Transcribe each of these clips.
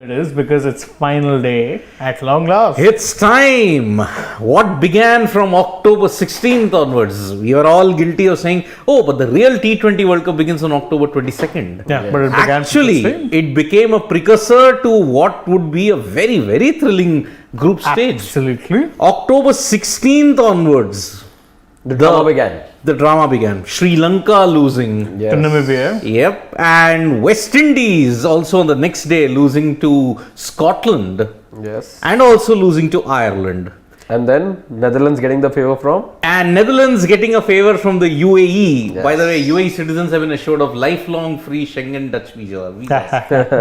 It is because it's final day at long last. It's time. What began from October 16th onwards, we are all guilty of saying, oh, but the real T20 World Cup begins on October 22nd. Yeah, but it began Actually, it became a precursor to what would be a very, very thrilling group stage. Absolutely. October 16th onwards, The drama began. The drama began. Sri Lanka losing. To Namibia. Yep. And West Indies also on the next day losing to Scotland. Yes. And also losing to Ireland. And then Netherlands getting the favor from? And Netherlands getting a favor from the UAE. Yes. By the way, UAE citizens have been assured of lifelong free Schengen Dutch visas.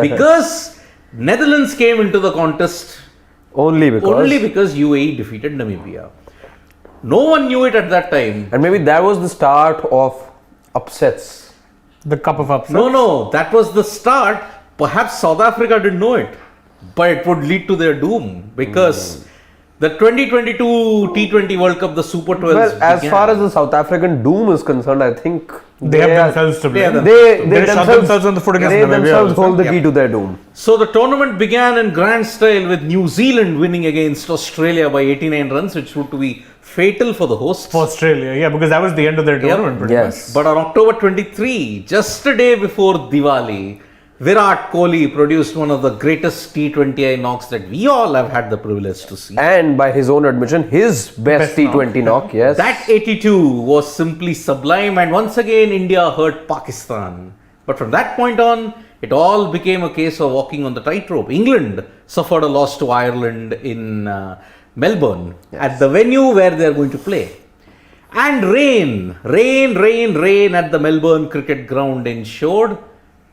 Because Netherlands came into the contest Only because UAE defeated Namibia. No one knew it at that time. And maybe that was the start of upsets. The cup of upsets. No, that was the start. Perhaps South Africa didn't know it, but it would lead to their doom because the 2022 T20 World Cup, the Super 12s. Well, as far as the South African doom is concerned, I think They have themselves to blame. They shot themselves on the foot against they Namibia themselves also. hold the key to their doom. So the tournament began in grand style with New Zealand winning against Australia by 89 runs, which proved to be fatal for the hosts. For Australia, yeah, because that was the end of their tournament. Pretty Yes. But on October 23, just a day before Diwali, Virat Kohli produced one of the greatest T20I knocks that we all have had the privilege to see. And by his own admission, his best T20 knock, yes. That 82 was simply sublime, and once again India hurt Pakistan. But from that point on, it all became a case of walking on the tightrope. England suffered a loss to Ireland in Melbourne at the venue where they are going to play. And rain at the Melbourne cricket ground ensured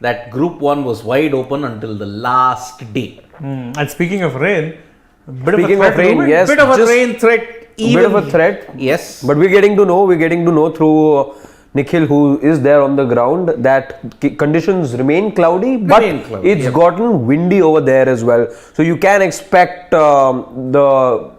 that Group 1 was wide open until the last day. And speaking of rain, bit Speaking of a of threat, rain, yes. Bit of a just rain threat. a bit of a threat. Yes. But we're getting to know through Nikhil, who is there on the ground, that conditions remain cloudy, but it's gotten windy over there as well. So you can expect the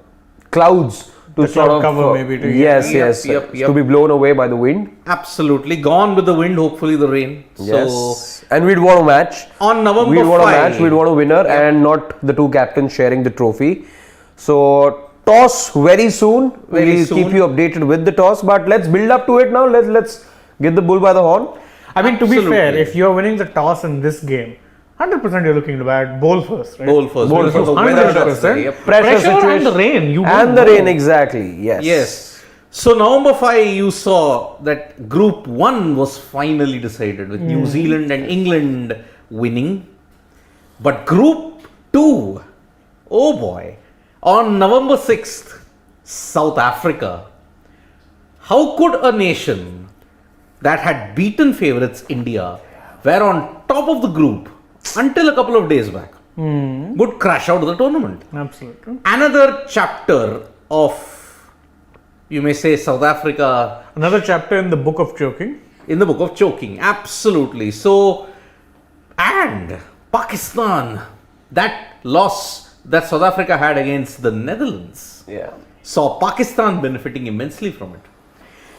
clouds to sort of cover maybe to to be blown away by the wind. Absolutely. Gone with the wind, hopefully the rain. Yes. So And we'd want a match. on November We'd want a 5, match, we'd want a winner, and not the two captains sharing the trophy. So toss very soon. We'll keep you updated with the toss, but let's build up to it now. Let's get the bull by the horn. I mean, to be Absolutely. fair, if you're winning the toss in this game, 100% you're looking to bat bowl first, right? bowl first. Bowl Because first. the weather 100%. does that, yep. Pressure and situation. the rain. You And don't the know. rain, exactly. Yes. Yes. So November 5, you saw that Group 1 was finally decided with New Zealand and England winning. But Group 2, oh boy, on November 6th, South Africa. How could a nation that had beaten favourites India, were on top of the group until a couple of days back, would crash out of the tournament? Absolutely. Another chapter of, you may say, South Africa Another chapter in the book of choking. in the book of choking. Absolutely. So, and Pakistan, that loss that South Africa had against the Netherlands, Yeah. saw Pakistan benefiting immensely from it.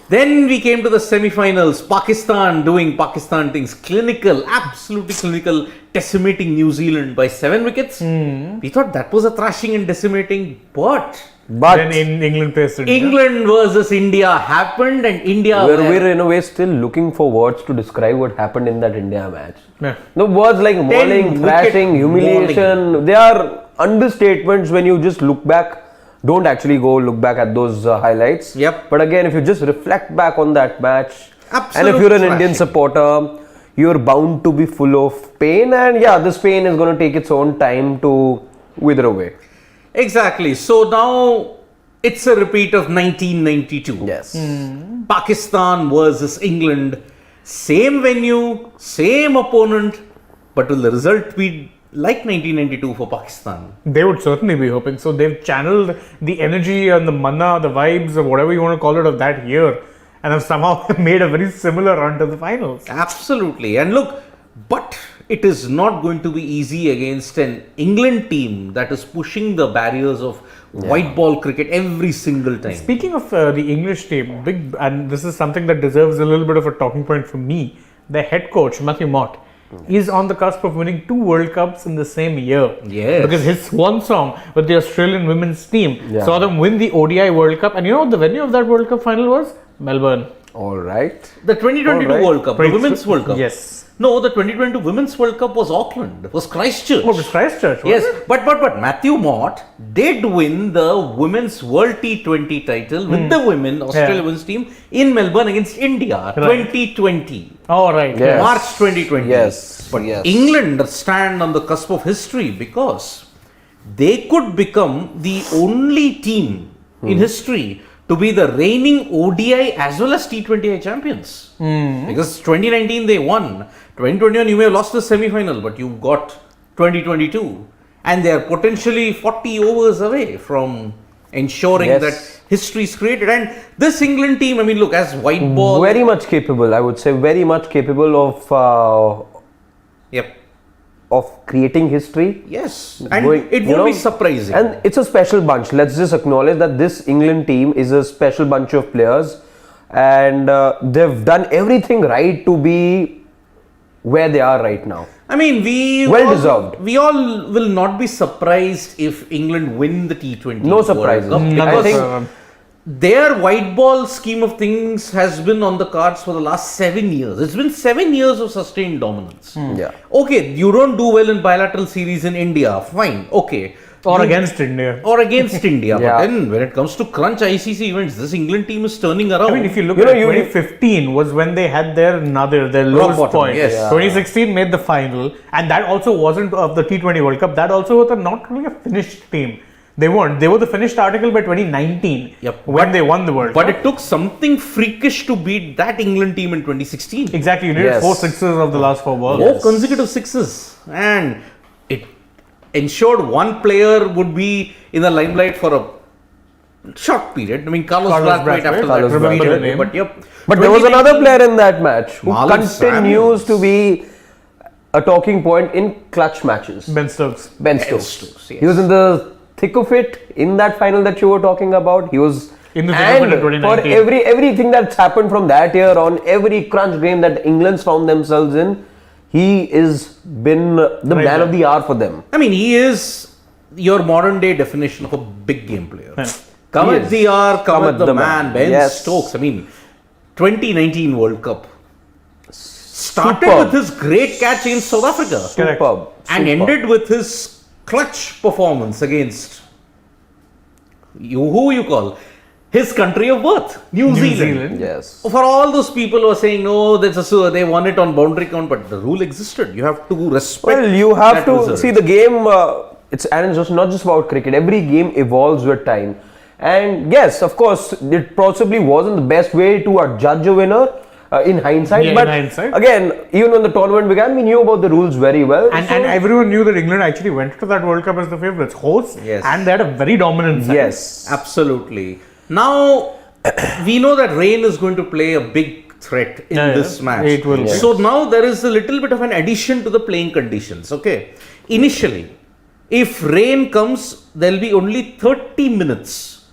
Then we came to the semi-finals. Pakistan doing Pakistan things, clinical, absolutely clinical, decimating New Zealand by 7 wickets. We thought that was a thrashing and decimating, but Then in England faced India. England versus India happened, and India we're in a way still looking for words to describe what happened in that India match. Yeah. No words like mauling, wicket thrashing, humiliation, they are understatements when you just look back. Don't actually go look back at those highlights. Yep. But again, if you just reflect back on that match, Absolute and if you're an Indian thrashing. supporter, you're bound to be full of pain, and yeah, this pain is going to take its own time to wither away. Exactly. So now it's a repeat of 1992. Yes. Pakistan versus England. Same venue, same opponent, but will the result be like 1992 for Pakistan? They would certainly be hoping. So they've channeled the energy and the manna, the vibes, or whatever you want to call it, of that year, and have somehow made a very similar run to the finals. Absolutely. And look, but it is not going to be easy against an England team that is pushing the barriers of white ball cricket every single time. Speaking of the English team, and this is something that deserves a little bit of a talking point from me, the head coach, Matthew Mott, is on the cusp of winning 2 World Cups in the same year. Yes. Because his swan song with the Australian women's team saw them win the ODI World Cup. And you know what the venue of that World Cup final was? Melbourne. All right. The 2022 World Cup, the Women's World Cup. Yes. No, the 2022 Women's World Cup was Auckland. It was Christchurch. Oh, it was Christchurch. Yes, but Matthew Mott did win the Women's World T20 title with the women Australian women's team in Melbourne against India, 2020. Oh, right. Yes. March 2020. Yes. But yes. England stand on the cusp of history because they could become the only team in history to be the reigning ODI as well as T20I champions. Because 2019 they won. 2021 you may have lost the semi-final, but you got 2022. And they are potentially 40 overs away from ensuring that history is created. And this England team, I mean, look, as white ball... Very much capable, I would say. Very much capable of creating history. Yes, and it won't be surprising. And it's a special bunch. Let's just acknowledge that this England team is a special bunch of players, and they've done everything right to be where they are right now. I mean, we deserved. We all will not be surprised if England win the T20 No surprises. World Cup, I because think their white ball scheme of things has been on the cards for the last 7 years. It's been 7 years of sustained dominance. Yeah. Okay, you don't do well in bilateral series in India, fine, okay. Or against India. Or against India. Yeah. But then when it comes to crunch ICC events, this England team is turning around. I mean, if you look at 2015 was when they had their lowest bottom, point. yes. Yeah. 2016 made the final, and that also wasn't of the T20 World Cup. That also was not really a finished team. They weren't. They were the finished article by 2019 when they won the World Cup. But it took something freakish to beat that England team in 2016. Exactly. You needed 4 sixes of the last 4 balls. 4 consecutive sixes. And it ensured one player would be in the limelight for a short period. I mean, Carlos Brathwaite after that. Remember the name. But there was another player in that match who Marlon continues Samuels. to be a talking point in clutch matches. Ben Stokes. Ben Stokes. He was in the thick of it in that final that you were talking about. He was in the thick of it in 2019. For everything that's happened from that year on, every crunch game that England's found themselves in, he is been the man of the hour for them. I mean, he is your modern day definition of a big game player. Yeah. Come at the hour, come at the man. Ben Yes. Stokes. I mean, 2019 World Cup started Superb. with his great catch against South Africa. Superb. And ended with his clutch performance against who you call his country of birth, New Zealand. Yes. For all those people who are saying no, they won it on boundary count, but the rule existed. You have to respect. Well, you have that to result. see the game. It's not just about cricket. Every game evolves with time. And yes, of course, it possibly wasn't the best way to judge a winner in hindsight. Yeah, but in hindsight. again, even when the tournament began, we knew about the rules very well. And everyone knew that England actually went to that World Cup as the favourites, hosts, Yes. and they had a very dominant side. Yes. Absolutely. Now, we know that rain is going to play a big threat in this match. It will. Yes. So now there is a little bit of an addition to the playing conditions. Okay. Initially, if rain comes, there will be only 30 minutes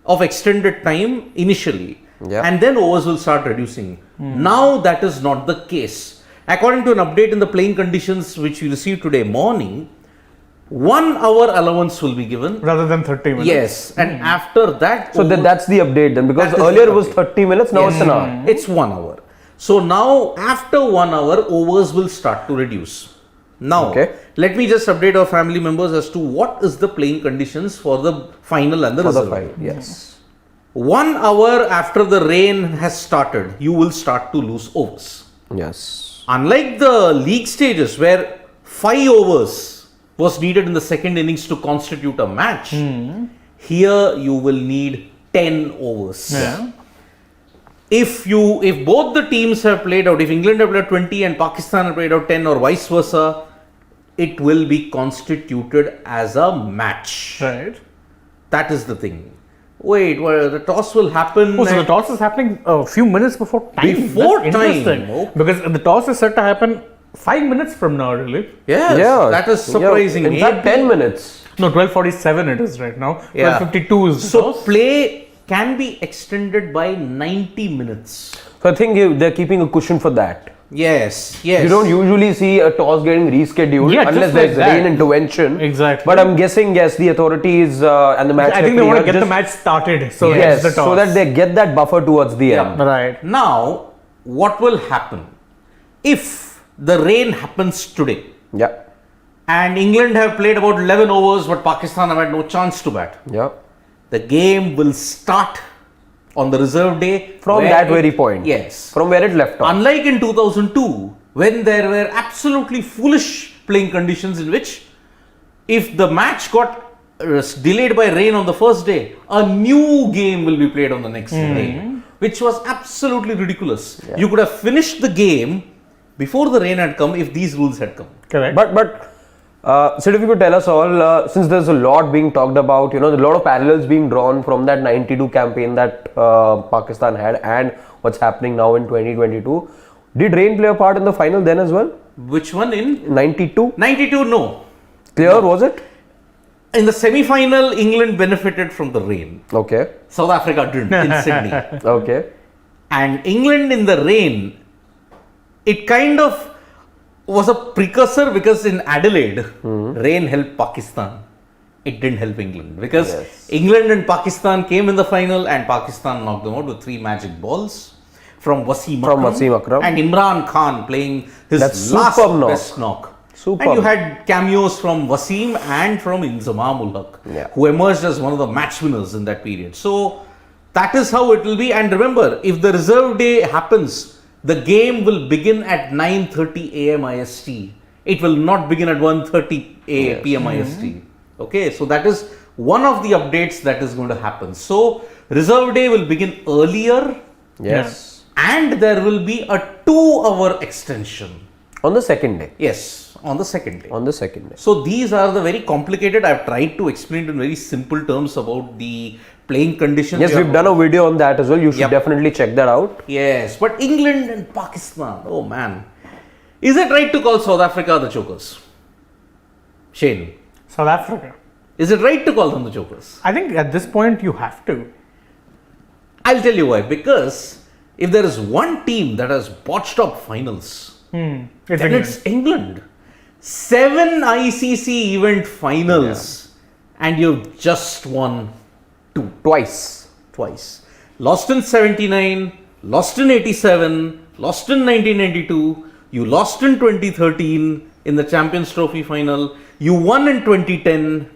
of extended time initially. Yeah. And then overs will start reducing. Now that is not the case. According to an update in the playing conditions which we received today morning, 1 hour allowance will be given. Rather than 30 minutes. Yes, and after that, So that's the update then, because That is earlier the it was update. 30 minutes, now it's an hour. it's 1 hour. So now, after 1 hour, overs will start to reduce. Now, Okay. let me just update our family members as to what is the playing conditions for the final and the For the reserve. fight, yes. 1 hour after the rain has started, you will start to lose overs. Yes. Unlike the league stages where 5 overs was needed in the second innings to constitute a match, here you will need 10 overs. Yeah. If both the teams have played out, if England have played 20 and Pakistan have played out 10 or vice versa, it will be constituted as a match. Right. That is the thing. Wait, well, the toss will happen. Oh, so the toss is happening a few minutes before time. Before That's time. interesting. Oh. Because the toss is set to happen 5 minutes from now, really. Yes, Yeah. that is surprising. In fact, 10 minutes. No, 12:47 it is right now. Yeah. 12:52 is the So toss. play can be extended by 90 minutes. So I think they're keeping a cushion for that. Yes, yes. You don't usually see a toss getting rescheduled Yeah, just unless like there's that. rain intervention. Exactly. But I'm guessing, yes, the authorities and the match I think they referee want to have get the just- match started. So Yes, it's the toss. so that they get that buffer towards the Yeah. end. Right. Now, what will happen if the rain happens today Yeah, and England have played about 11 overs but Pakistan have had no chance to bat? yeah. The game will start on the reserve day From where that very point. Yes. From where it left off. Unlike in 2002, when there were absolutely foolish playing conditions in which if the match got delayed by rain on the first day, a new game will be played on the next day, which was absolutely ridiculous. You could have finished the game before the rain had come if these rules had come. Correct. But Sid, if you could tell us all, since there's a lot being talked about, a lot of parallels being drawn from that 92 campaign that Pakistan had and what's happening now in 2022. Did rain play a part in the final then as well? Which one in 92? 92? No. Clear, was it? In the semi-final, England benefited from the rain. Okay. South Africa didn't in Sydney. Okay. And England in the rain, it kind of was a precursor because in Adelaide, rain helped Pakistan. It didn't help England because Yes. England and Pakistan came in the final and Pakistan knocked them out with 3 magic balls from Wasim Akram and Imran Khan playing his That's last superb knock. best knock. Superb. And you had cameos from Wasim and from Inzamam ul Haq, Yeah. who emerged as one of the match winners in that period. So that is how it will be. And remember, if the reserve day happens, the game will begin at 9:30 a.m. IST. It will not begin at 1:30 p.m. IST. Okay, so that is one of the updates that is going to happen. So reserve day will begin earlier. Yes. And there will be a 2-hour extension. On the second day. Yes, on the second day. On the second day. So these are the very complicated. I've tried to explain it in very simple terms about the playing conditions. Yes, we've done a video on that as well. You should Yep. definitely check that out. Yes, but England and Pakistan. Oh man, is it right to call South Africa the chokers? Shane, South Africa. is it right to call them the chokers? I think at this point you have to. I'll tell you why. Because if there is one team that has botched up finals, It's then England. it's England. 7 ICC event finals, and you've just won 2 Twice. twice. Lost in 79, lost in 87, lost in 1992, you lost in 2013 in the Champions Trophy final, you won in 2010.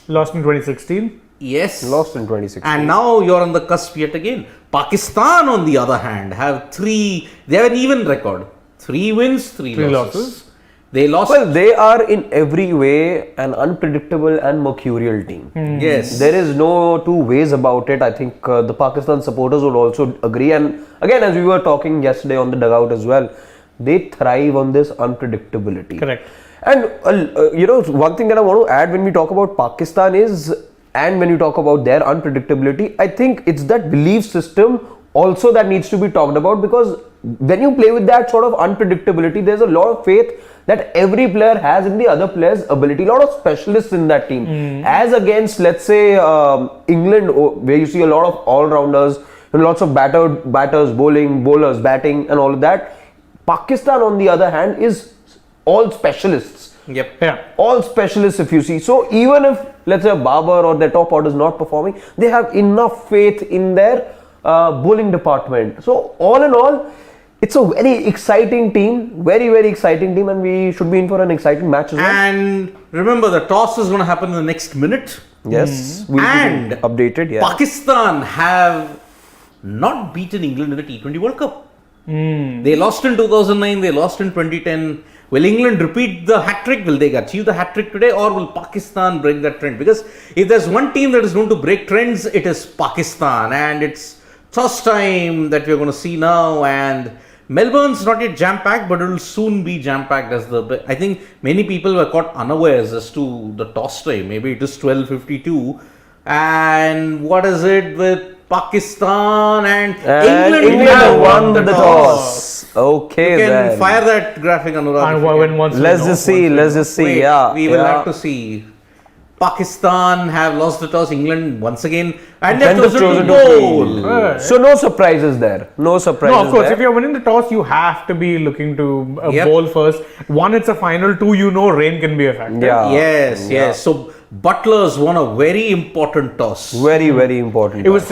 Lost in 2016. Yes. Lost in 2016. And now you're on the cusp yet again. Pakistan, on the other hand, they have an even record. 3 wins, 3 losses. They lost. Well, they are in every way an unpredictable and mercurial team. Yes. There is no two ways about it. I think the Pakistan supporters would also agree. And again, as we were talking yesterday on the dugout as well, they thrive on this unpredictability. Correct. And one thing that I want to add when we talk about Pakistan is, and when you talk about their unpredictability, I think it's that belief system also that needs to be talked about, because when you play with that sort of unpredictability, there's a lot of faith that every player has in the other player's ability. A lot of specialists in that team, as against, let's say, England, where you see a lot of all-rounders, lots of batters, bowlers, batting, and all of that. Pakistan, on the other hand, is all specialists. Yep. Yeah. All specialists, if you see. So even if, let's say, Babar or their top order is not performing, they have enough faith in their bowling department. So all in all, it's a very exciting team, very, very exciting team, and we should be in for an exciting match as well. And remember, the toss is going to happen in the next minute. Yes, we'll And be updated. Yeah, Pakistan have not beaten England in the T20 World Cup. They lost in 2009, they lost in 2010. Will England repeat the hat-trick? Will they achieve the hat-trick today, or will Pakistan break that trend? Because if there's one team that is going to break trends, it is Pakistan. And it's toss time that we're going to see now. And Melbourne's not yet jam-packed, but it will soon be jam-packed. I think many people were caught unawares as to the toss time. Maybe it is 12:52. And what is it with Pakistan and England have won the toss. Okay, You can then. fire that graphic, Anurag. And if you when can. once we Let's know, just see. once we Let's know. just see. Wait, Yeah, we will yeah. have to see. Pakistan have lost the toss. England once again, and Then they've they've chosen to chosen to bowl. So no surprises there. No surprises No, of course, there. if you're winning the toss, you have to be looking to Yep. bowl first. One, it's a final. Two, rain can be a factor. Yeah. Yes. So Butlers won a very important toss. Very, very important. It was,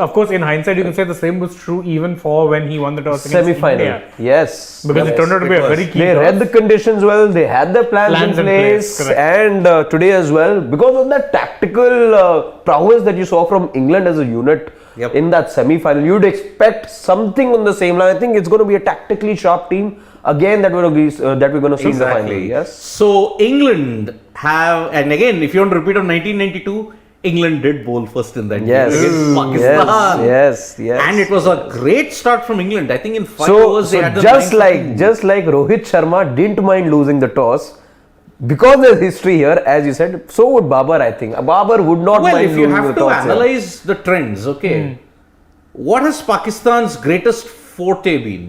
of course, in hindsight, you can say the same was true even for when he won the toss against semi-final. India. Yes. Because it turned out to be a very key They toss. read the conditions well, they had their plans in place, correct. and today as well, because of that tactical prowess that you saw from England as a unit Yep. in that semi-final, you'd expect something on the same line. I think it's going to be a tactically sharp team again that we're going to see in the final. Yes. So England have, and again, if you want to repeat of 1992, England did bowl first in that Yes. game against Pakistan. Yes. And it was a great start from England. I think in 5 So, overs they had the just 9-2. like Rohit Sharma didn't mind losing the toss. Because there's history here, as you said, so would Babar, I think. Babar would not Well, mind if you losing have the to toss here. analyze the trends, okay, what has Pakistan's greatest forte been?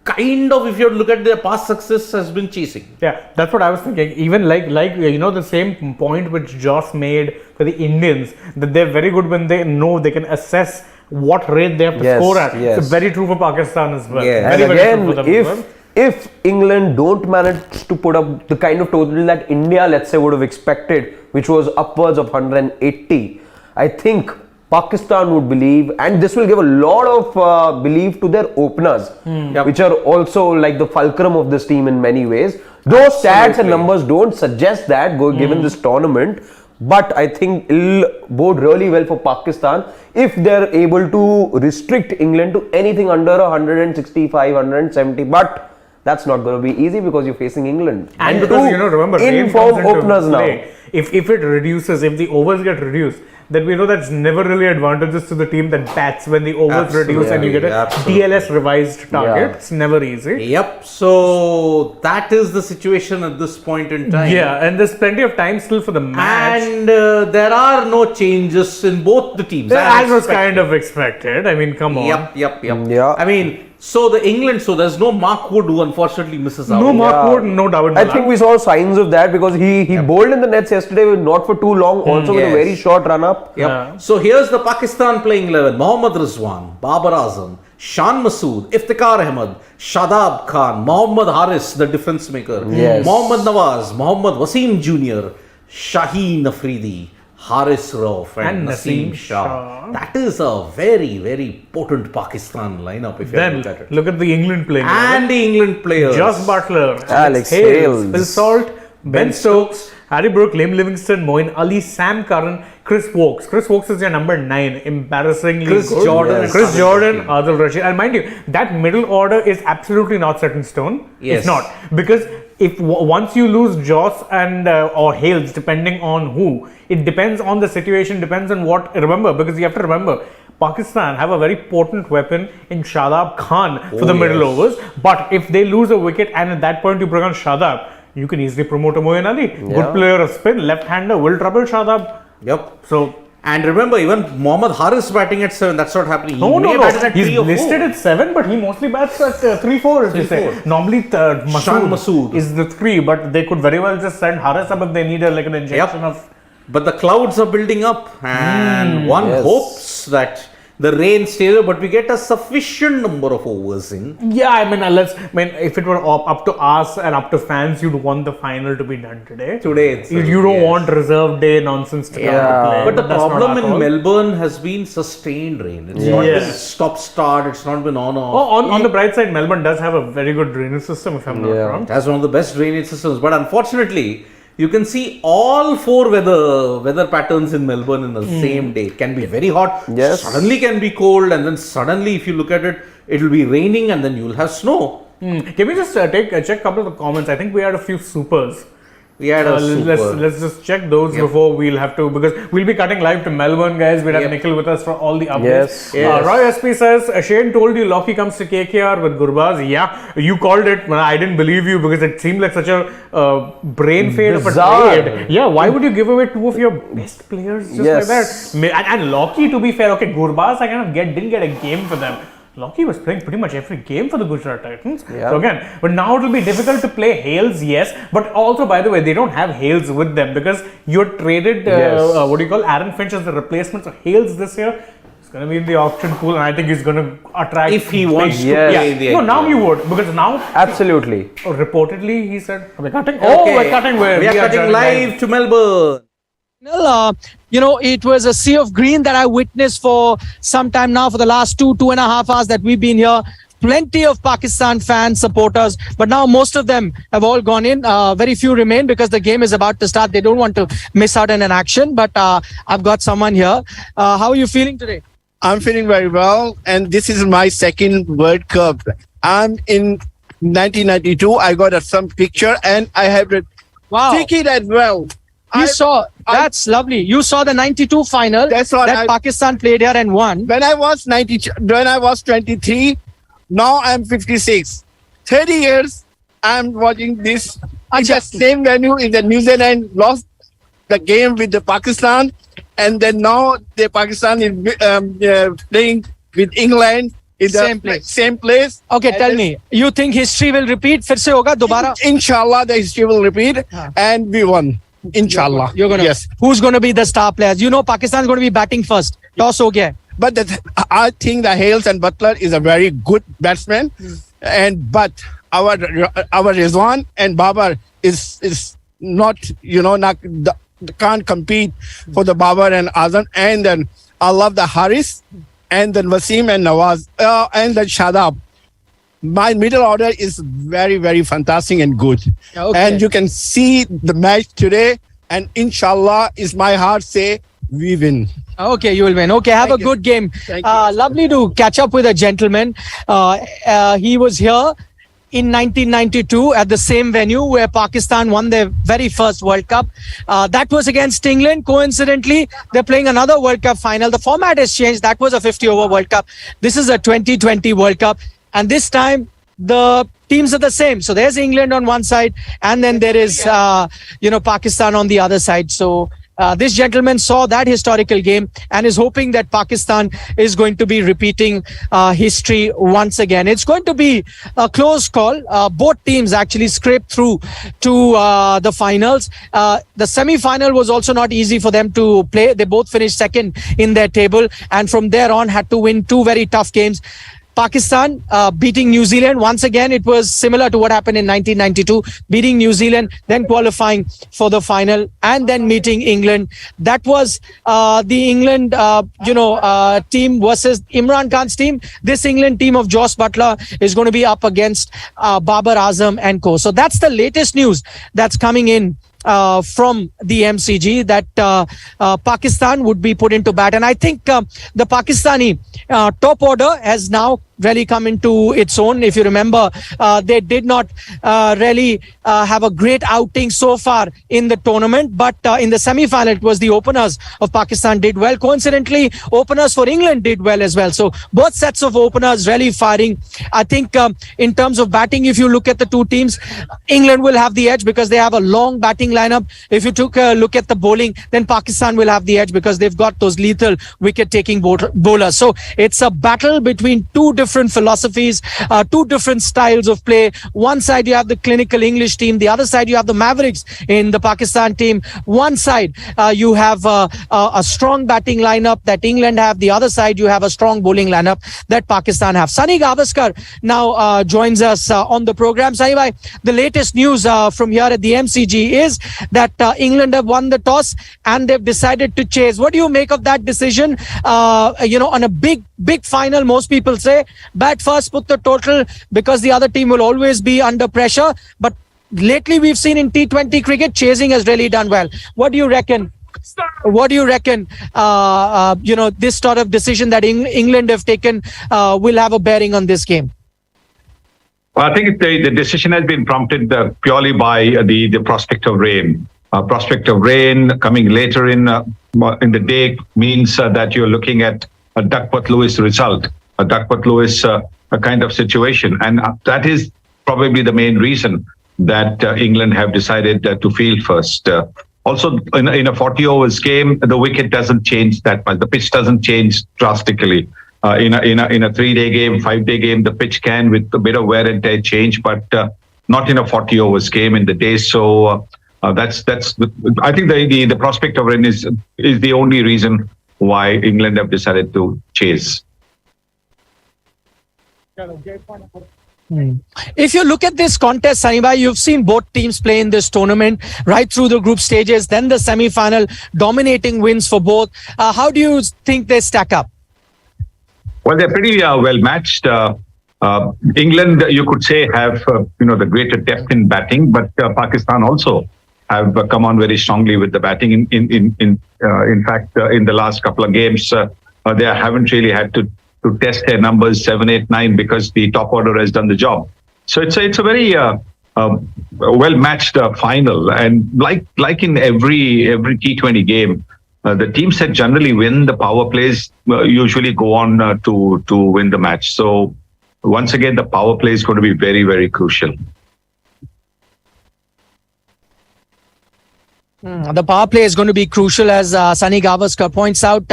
Kind of, if you look at their past success, has been chasing. Yeah, that's what I was thinking. Even like the same point which Joss made for the Indians, that they're very good when they know they can assess what rate they have to Yes, score at. yes. It's very true for Pakistan as well. Yeah. Very, And very true for again, them as well. if England don't manage to put up the kind of total that India, let's say, would have expected, which was upwards of 180, I think Pakistan would believe, and this will give a lot of belief to their openers, Yep. which are also like the fulcrum of this team in many ways. Those stats and numbers don't suggest that, given this tournament. But I think it'll bode really well for Pakistan if they're able to restrict England to anything under 165, 170. But that's not going to be easy because you're facing England. And two because remember, rain in-form comes into openers now. play. If it reduces, if the overs get reduced, then we know that's never really advantageous to the team that bats when the overs reduce and you get a Absolutely. DLS revised target. Yeah. It's never easy. Yep. So that is the situation at this point in time. Yeah, and there's plenty of time still for the match. And there are no changes in both the teams. As was kind of expected. I mean, come on. Yep. Yeah. I mean, so the England, so there's no Mark Wood who unfortunately misses out. No Mark Yeah. Wood, no David I Malan. think we saw signs of that because he bowled in the nets yesterday, not for too long, also with a Yes. very short run up. Yep. Yeah. So here's the Pakistan playing 11. Mohammad Rizwan, Babar Azam, Shan Masood, Iftikhar Ahmed, Shadab Khan, Mohammad Haris, the difference maker, Yes. Mohammad Nawaz, Mohammad Wasim Jr., Shaheen Afridi, Haris Rauf and Naseem Shah. That is a very, very potent Pakistan lineup if you Then look at it. look at the England playing. And the England players. Joss Butler, Alex Hales, Phil Salt, Ben Stokes, Harry Brook, Liam Livingston, Moeen Ali, Sam Curran, Chris Wokes. Chris Wokes is your number 9, embarrassingly Chris good. Jordan. Chris Jordan, Adil Rashid. And mind you, that middle order is absolutely not set in stone. Yes. It's not. Because if once you lose Joss and or Hales, depending on who, it depends on the situation, depends on what. Remember, because you have to remember, Pakistan have a very potent weapon in Shadab Khan for the middle overs. But if they lose a wicket and at that point you bring on Shadab, you can easily promote a Moeen Ali. Good player of spin, left-hander, will trouble Shadab. Yep. So, And remember, even Mohammad Haris batting at 7, that's not happening. He no. may bat at He's 3 or 4. listed at 7, but he mostly bats at 3-4, as you say. 3-4. Normally, Shan Masood is the 3, but they could very well just send Haris up if they need like an injection of. But the clouds are building up, and one yes. hopes that the rain stays, but we get a sufficient number of overs in. Yeah, I mean, if it were up to us and up to fans, you'd want the final to be done today. You don't yes. want reserve day nonsense to come to play. But the That's not problem our in call. Melbourne has been sustained rain. It's not been stop-start, it's not been on-off. On the bright side, Melbourne does have a very good drainage system, if I'm not wrong. It has one of the best drainage systems, but unfortunately, you can see all 4 weather patterns in Melbourne in the same day. It can be very hot, Yes. suddenly can be cold, and then suddenly, if you look at it, it will be raining, and then you will have snow. Can we just check a couple of the comments? I think we had a few supers. We had a super. Let's just check those before we'll have to, because we'll be cutting live to Melbourne, guys. We'll have Nikhil with us for all the updates. Yes. Roy SP says, Shane told you Lockie comes to KKR with Gurbaz. Yeah, you called it. I didn't believe you because it seemed like such a brain fade Bizarre. of a trade. Yeah, why would you give away 2 of your best players just like that? And Lockie, to be fair, okay, Gurbaz, I kind of didn't get a game for them. Lockie was playing pretty much every game for the Gujarat Titans. Yeah. So again, but now it will be difficult to play Hales, yes. But also, by the way, they don't have Hales with them because you're traded, Aaron Finch as the replacement. So Hales this year is going to be in the auction pool, and I think he's going to attract. If he wants to Yes. play the No, now you would, because now Absolutely. reportedly he said, are we cutting? Okay. Oh, we're cutting. We are cutting joining live to Melbourne. It was a sea of green that I witnessed for some time now, for the last 2.5 hours that we've been here. Plenty of Pakistan fans, supporters, but now most of them have all gone in. Very few remain because the game is about to start. They don't want to miss out on an action, but I've got someone here. How are you feeling today? I'm feeling very well, and this is my second World Cup. I'm in 1992. I got some picture, and I have a Wow. ticket as well. That's lovely. You saw the 92 final That's what that Pakistan played here and won. When I was 23, now I'm 56. 30 years I'm watching this. It's the same venue in the New Zealand lost the game with the Pakistan, and then now the Pakistan is playing with England in the same place. Okay, And tell then, me, you think history will repeat? फिर से होगा दोबारा? Inshallah, the history will repeat, and we won. Inshallah. You're gonna. Yes. Who's going to be the star players? You know, Pakistan's going to be batting first. Toss ho gaya. But I think the Hales and Butler is a very good batsman, but our Rizwan and Babar is not can't compete for the Babar and Azam. And then I love the Haris, and then Wasim and Nawaz, and then Shadab. My middle order is very, very fantastic and good. Okay. And you can see the match today, and inshallah, is my heart say we win. Okay, you will win. Okay, have Thank a you. good game. Thank you. Lovely to catch up with a gentleman. He was here in 1992 at the same venue where Pakistan won their very first World Cup. That was against England. Coincidentally, they're playing another World Cup final. The format has changed. That was a 50-over World Cup. This is a 2020 World Cup. And this time, the teams are the same. So there's England on one side, and then there is, Pakistan on the other side. So this gentleman saw that historical game and is hoping that Pakistan is going to be repeating history once again. It's going to be a close call. Both teams actually scraped through to the finals. The semi-final was also not easy for them to play. They both finished second in their table, and from there on had to win two very tough games. Pakistan beating New Zealand. Once again, it was similar to what happened in 1992, beating New Zealand, then qualifying for the final, and then meeting England. That was the England, team versus Imran Khan's team. This England team of Joss Butler is going to be up against Babar Azam and co. So that's the latest news that's coming in from the MCG, that Pakistan would be put into bat. And I think the Pakistani top order has now really come into its own. If you remember, they did not really have a great outing so far in the tournament, but in the semi-final, it was the openers of Pakistan did well. Coincidentally, openers for England did well as well. So both sets of openers really firing. I think in terms of batting, if you look at the two teams, England will have the edge because they have a long batting lineup. If you took a look at the bowling, then Pakistan will have the edge because they've got those lethal wicket-taking bowlers. So it's a battle between two different philosophies, two different styles of play. One side you have the clinical English team, the other side you have the Mavericks in the Pakistan team. One side you have a strong batting lineup that England have, the other side you have a strong bowling lineup that Pakistan have. Sunny Gavaskar now joins us on the program. Sunny bhai, the latest news from here at the MCG is that England have won the toss and they've decided to chase. What do you make of that decision? On a big final, most people say bat first, put the total, because the other team will always be under pressure. But lately we've seen in T20 cricket, chasing has really done well. What do you reckon? This sort of decision that England have taken will have a bearing on this game? Well, I think the decision has been prompted purely by the prospect of rain. Prospect of rain coming later in the day means that you're looking at a Duckworth-Lewis result, a Duckworth-Lewis kind of situation. And that is probably the main reason that England have decided to field first. Also, in a 40 overs game, the wicket doesn't change that much. The pitch doesn't change drastically. In a 3-day game, 5-day game, the pitch can with a bit of wear and tear change, but not in a 40 overs game in the day. So that's I think the prospect of rain is the only reason why England have decided to chase. If you look at this contest, Sanibai, you've seen both teams play in this tournament right through the group stages, then the semi-final, dominating wins for both. How do you think they stack up? Well, they're pretty well matched. England, you could say, have the greater depth in batting, but Pakistan also have come on very strongly with the batting. In fact, in the last couple of games, they haven't really had to test their numbers 7, 8, 9 because the top order has done the job. So it's a very well matched final, and like in every T20 game. The teams that generally win the power plays usually go on to win the match. So once again, the power play is going to be very, very crucial. The power play is going to be crucial, as Sunny Gavaskar points out.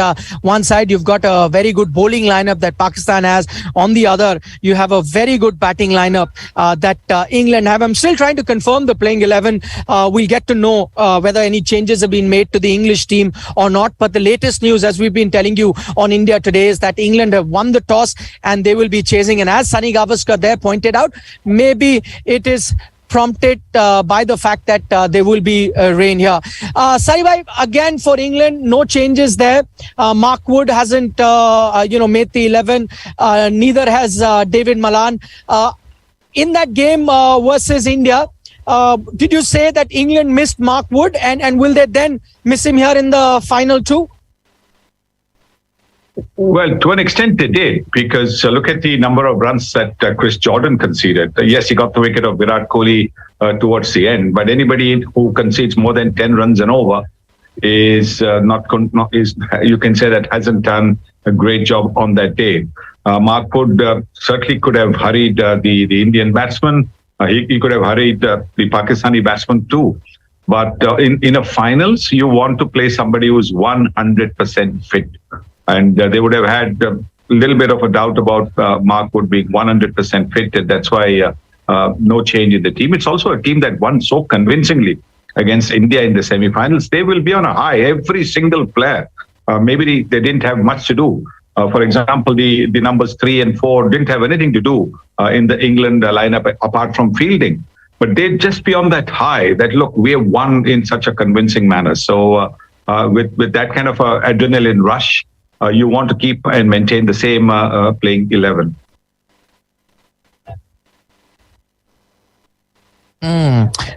One side, you've got a very good bowling lineup that Pakistan has. On the other, you have a very good batting lineup that England have. I'm still trying to confirm the playing 11. We'll get to know whether any changes have been made to the English team or not. But the latest news, as we've been telling you on India Today, is that England have won the toss and they will be chasing. And as Sunny Gavaskar there pointed out, maybe it is prompted by the fact that there will be rain here. Saribhai, again for England, no changes there. Mark Wood hasn't made the 11. Neither has David Malan. In that game versus India, did you say that England missed Mark Wood, and will they then miss him here in the final too? Well, to an extent they did, because look at the number of runs that Chris Jordan conceded. Yes, he got the wicket of Virat Kohli towards the end, but anybody who concedes more than 10 runs and over is you can say that hasn't done a great job on that day. Mark Wood certainly could have hurried the Indian batsman. He could have hurried the Pakistani batsman too. But in a finals, you want to play somebody who's 100% fit. And they would have had a little bit of a doubt about Mark Wood being 100% fit. And that's why no change in the team. It's also a team that won so convincingly against India in the semi-finals. They will be on a high, every single player. Maybe they didn't have much to do. For example, the numbers 3 and 4 didn't have anything to do in the England lineup apart from fielding. But they'd just be on that high that, look, we have won in such a convincing manner. So with that kind of adrenaline rush, you want to keep and maintain the same playing 11.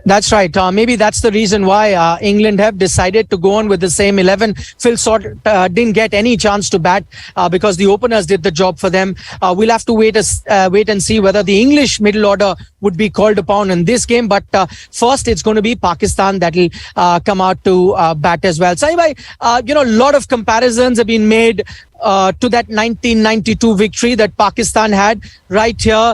That's right. Maybe that's the reason why England have decided to go on with the same 11. Phil Sort didn't get any chance to bat because the openers did the job for them. We'll have to wait and see whether the English middle order would be called upon in this game. But first, it's going to be Pakistan that will come out to bat as well. So anyway, a lot of comparisons have been made to that 1992 victory that Pakistan had right here.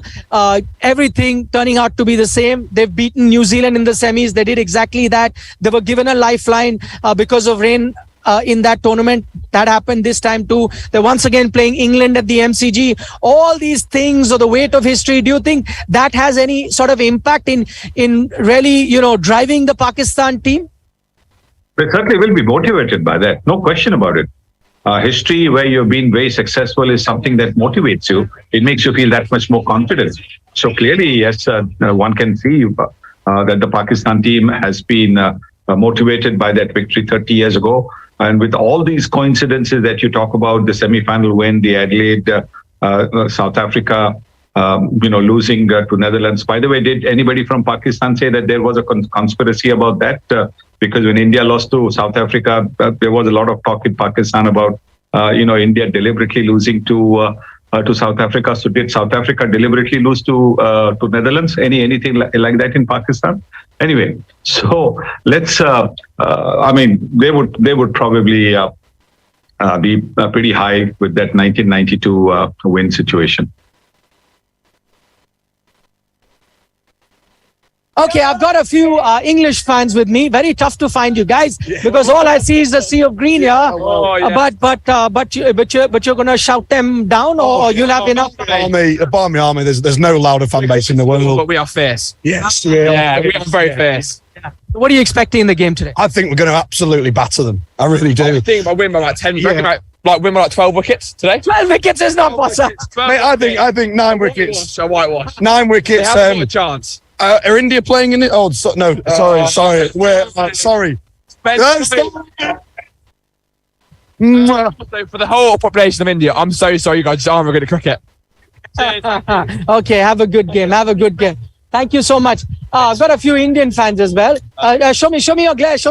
Everything turning out to be the same. They've beaten New Zealand in the semis. They did exactly that. They were given a lifeline because of rain in that tournament. That happened this time too. They're once again playing England at the MCG. All these things, or the weight of history, do you think that has any sort of impact in really, driving the Pakistan team? They certainly will be motivated by that. No question about it. History where you've been very successful is something that motivates you. It makes you feel that much more confident. So clearly, yes, one can see that the Pakistan team has been motivated by that victory 30 years ago. And with all these coincidences that you talk about, the semi-final win, the Adelaide, South Africa, losing to Netherlands. By the way, did anybody from Pakistan say that there was a conspiracy about that? Because when India lost to South Africa, there was a lot of talk in Pakistan about, India deliberately losing to South Africa. So did South Africa deliberately lose to Netherlands? Anything like that in Pakistan? Anyway, so let's. They would probably be pretty high with that 1992 win situation. Okay, I've got a few English fans with me. Very tough to find you guys because all I see is the sea of green here. But you're gonna shout them down, or you'll have enough. Army. There's no louder fan base in the world. But we are fierce. Yes, we are very fierce. What are you expecting in the game today? I think we're going to absolutely batter them. I really do. I think I win by like 10. Win by like 12 wickets today. 12 wickets is not possible. Mate, I think 9 wickets. A whitewash. 9 wickets. They have a chance. Are India playing in it? Oh, no. Sorry. Sorry. For the whole population of India, I'm so sorry you guys aren't good at cricket. Okay, have a good game. Thank you so much. I've got a few Indian fans as well. Show me your glass.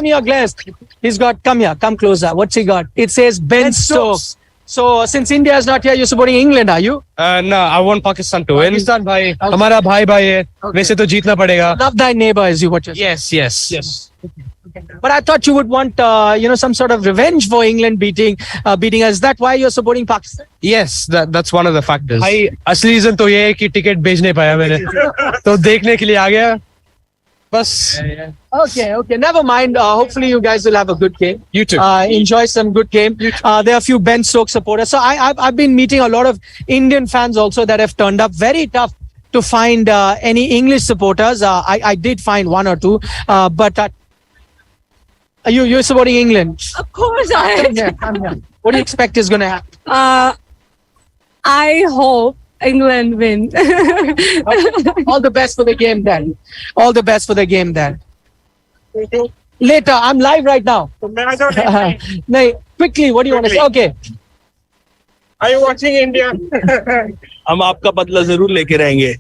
He's got, come closer. What's he got? It says Ben Stokes. So since India is not here, you're supporting England, are you? No, I want Pakistan to win. Pakistan भाई, हमारा भाई है. वैसे तो जीतना पड़ेगा. Love thy neighbor, is you what you're saying? Yes. But I thought you would want, some sort of revenge for England beating us. Is that why you're supporting Pakistan? Yes, that's one of the factors. भाई, असली reason तो ये है कि ticket बेच नहीं पाया मैंने. तो देखने के लिए आ गया. बस. Okay. Never mind. Hopefully you guys will have a good game. You too. Enjoy some good game. There are a few Ben Stokes supporters. So I've been meeting a lot of Indian fans also that have turned up. Very tough to find any English supporters. I did find one or two. But you're supporting England? Of course I am. Come here. What do you expect is going to happen? I hope England win. All the best for the game then. Later, I'm live right now. Quickly, what do you want to say? Okay. Are you watching India? हम आपका बदला जरूर लेके रहेंगे.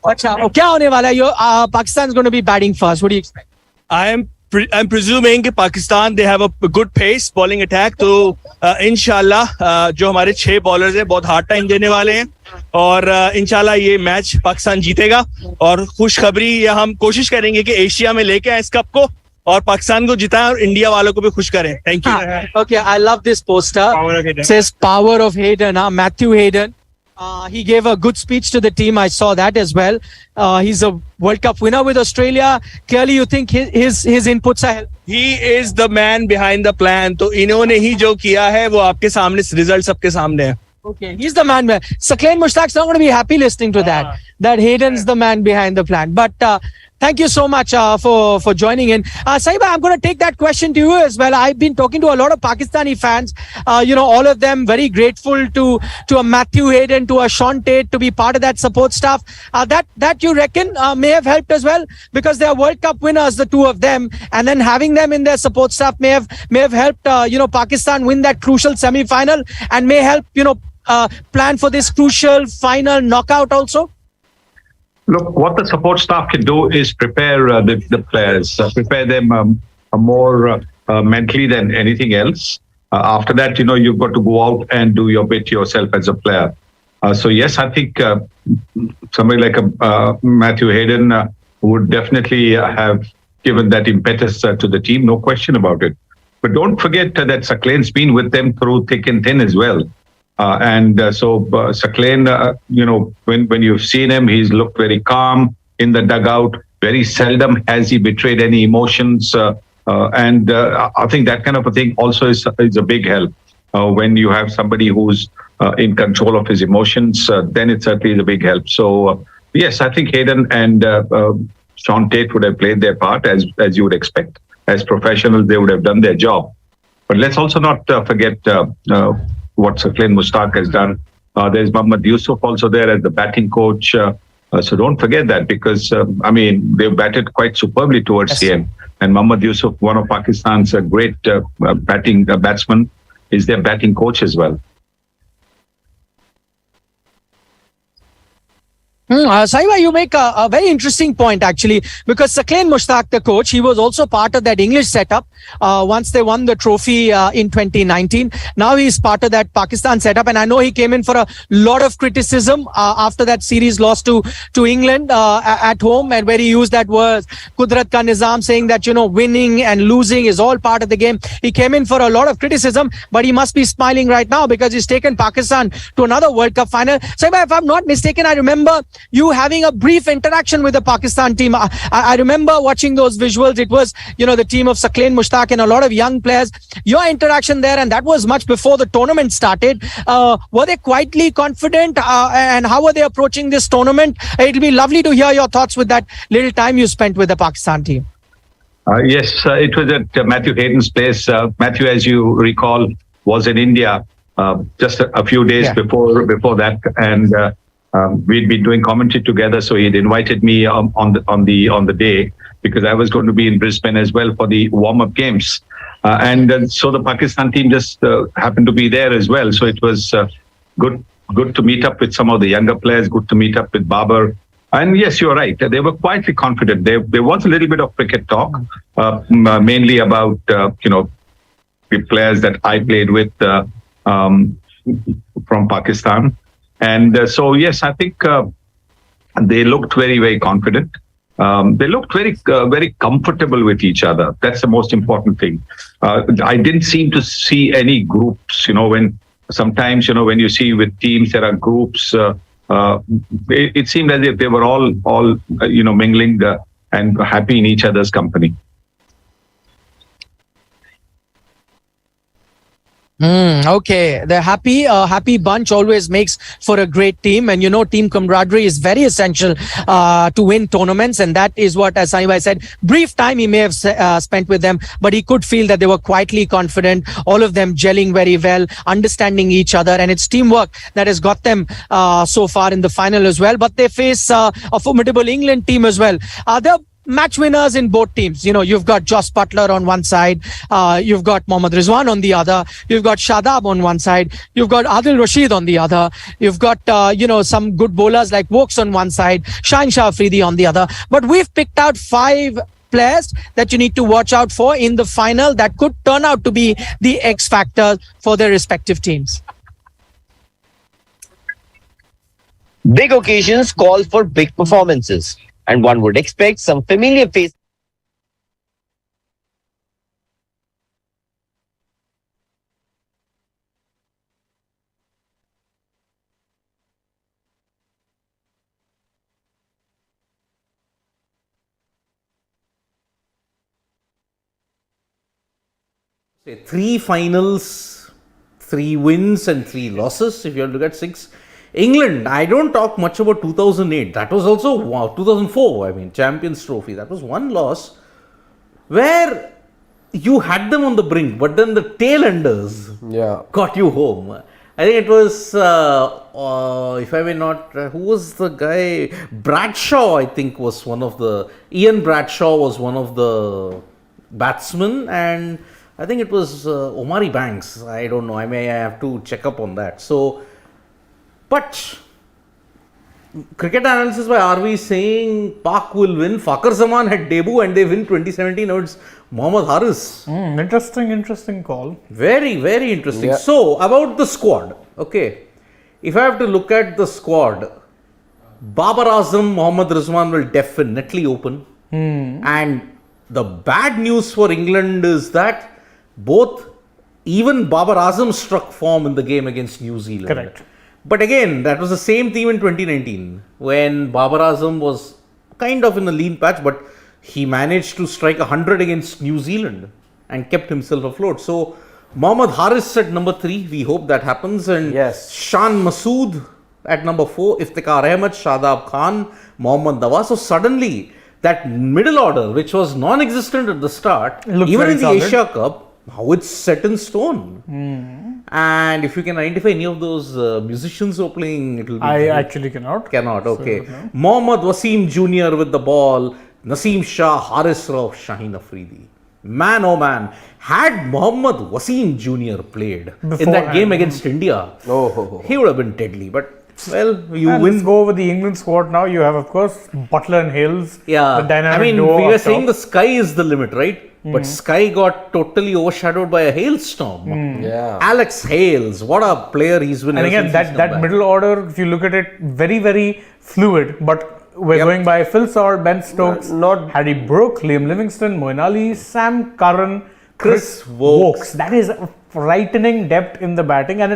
अच्छा, क्या होने वाला है? Pakistan is going to be batting first. What do you expect? I'm presuming कि Pakistan, they have a good pace bowling attack. तो इंशाल्लाह जो हमारे 6 बॉलर्स हैं बहुत हार्ड टाइम देने वाले हैं और इंशाल्लाह ये मैच पाकिस्तान जीतेगा. और खुशखबरी ये हम कोशिश करेंगे कि एशिया में लेके आए इस कप को और पाकिस्तान को जिताएं और इंडिया वालों को भी खुश करें. Thank you. Okay, I love this poster. It says Power of Hayden. Matthew Hayden. He gave a good speech to the team. I saw that as well. He's a World Cup winner with Australia. Clearly, you think his inputs are helping? He is the man behind the plan. तो इन्होंने ही जो किया है वो आपके सामने result सबके सामने है. Okay, he's the man. Saqlain Mushtaq's not going to be happy listening to that. That Hayden's the man behind the plan. But thank you so much for joining in. Sahiba, I'm going to take that question to you as well. I've been talking to a lot of Pakistani fans. All of them very grateful to a Matthew Hayden, to a Sean Tate to be part of that support staff. That you reckon may have helped as well because they are World Cup winners, the two of them, and then having them in their support staff may have helped Pakistan win that crucial semi-final and may help plan for this crucial final knockout also. Look, what the support staff can do is prepare the players, prepare them more mentally than anything else. After that, you've got to go out and do your bit yourself as a player. So yes, I think somebody like Matthew Hayden would definitely have given that impetus to the team, no question about it. But don't forget that Saqlain's been with them through thick and thin as well. So Saqlain, when you've seen him, he's looked very calm in the dugout. Very seldom has he betrayed any emotions. And I think that kind of a thing also is a big help. When you have somebody who's in control of his emotions, then it certainly is a big help. So, yes, I think Hayden and Sean Tate would have played their part as you would expect. As professionals, they would have done their job. But let's also not forget what Saqlain Mushtaq has done. There's Mohammad Yusuf also there as the batting coach. So don't forget that because, they've batted quite superbly towards the end. And Mohammad Yusuf, one of Pakistan's great batsmen, is their batting coach as well. Sahiba, you make a very interesting point actually because Saqlain Mushtaq, the coach, he was also part of that English setup once they won the trophy in 2019. Now he's part of that Pakistan setup and I know he came in for a lot of criticism after that series loss to England at home and where he used that word Kudrat ka Nizam, saying that winning and losing is all part of the game. He came in for a lot of criticism but he must be smiling right now because he's taken Pakistan to another World Cup final. Sahiba, if I'm not mistaken, I remember you having a brief interaction with the Pakistan team. I remember watching those visuals. It was, the team of Saqlain Mushtaq and a lot of young players. Your interaction there, and that was much before the tournament started. Were they quietly confident, and how were they approaching this tournament? It'll be lovely to hear your thoughts with that little time you spent with the Pakistan team. Yes, it was at Matthew Hayden's place. Matthew, as you recall, was in India just a few days before that, and we'd been doing commentary together. So he'd invited me on the day, because I was going to be in Brisbane as well for the warm-up games, and so the Pakistan team just happened to be there as well. So it was good to meet up with some of the younger players. Good to meet up with Babar. And yes, you're right. They were quietly confident. There was a little bit of cricket talk, mainly about the players that I played with from Pakistan. And so yes, I think they looked very, very confident. They looked very comfortable with each other. That's the most important thing. I didn't seem to see any groups. When sometimes when you see with teams there are groups. It seemed as if they were all mingling and happy in each other's company. Okay, they're happy. A happy bunch always makes for a great team, and team camaraderie is very essential to win tournaments, and that is what, as Sani said, brief time he may have spent with them, but he could feel that they were quietly confident, all of them gelling very well, understanding each other, and it's teamwork that has got them so far in the final as well. But they face a formidable England team as well. They're match winners in both teams. You've got Jos Buttler on one side, you've got Mohammad Rizwan on the other, you've got Shadab on one side, you've got Adil Rashid on the other, you've got some good bowlers like Wokes on one side, Shaheen Shah Afridi on the other. But we've picked out 5 players that you need to watch out for in the final that could turn out to be the X factor for their respective teams. Big occasions call for big performances, and one would expect some familiar faces. Say 3 finals, 3 wins and 3 losses. If you look at 6. England, I don't talk much about 2008. That was also 2004. Champions Trophy. That was 1 loss where you had them on the brink, but then the tail enders got you home. I think it was, if I may not, who was the guy? Bradshaw, I think, was one of the, Ian Bradshaw was one of the batsmen, and I think it was Omari Banks. I don't know. I have to check up on that. But cricket analysis by RV saying Pak will win. Fakhar Zaman had debut and they win 2017. Now it's Mohammad Haris. Interesting call. Very, very interesting. Yeah. So about the squad. Okay. If I have to look at the squad, Babar Azam, Mohammad Rizwan will definitely open. And the bad news for England is that even Babar Azam struck form in the game against New Zealand. Correct. But again, that was the same team in 2019 when Babar Azam was kind of in a lean patch, but he managed to strike 100 against New Zealand and kept himself afloat. So, Mohammad Haris at number 3, we hope that happens. And Shan Masood at number 4, Iftikhar Ahmed, Shadab Khan, Mohammad Nawaz. So, suddenly, that middle order, which was non-existent at the start, even in the Asia Cup, how it's set in stone. And if you can identify any of those musicians who are playing, it will be. I actually cannot. Okay. So, Mohammad Wasim Jr. with the ball, Naseem Shah, Haris Rauf, Shaheen Afridi. Man, oh man, had Mohammad Wasim Jr. played in that game against India, he would have been deadly. But well, Let's go over the England squad now. You have, of course, Buttler and Hales. Yeah, the dynamic duo we were saying the sky is the limit, right? But Sky got totally overshadowed by a hailstorm. Alex Hales, what a player he's been. And again, that middle order, if you look at it, very, very fluid. But we're going by Phil Salt, Ben Stokes, Harry Brook, Liam Livingston, Moeen Ali, Sam Curran, Chris Wokes. That is frightening depth in the batting, and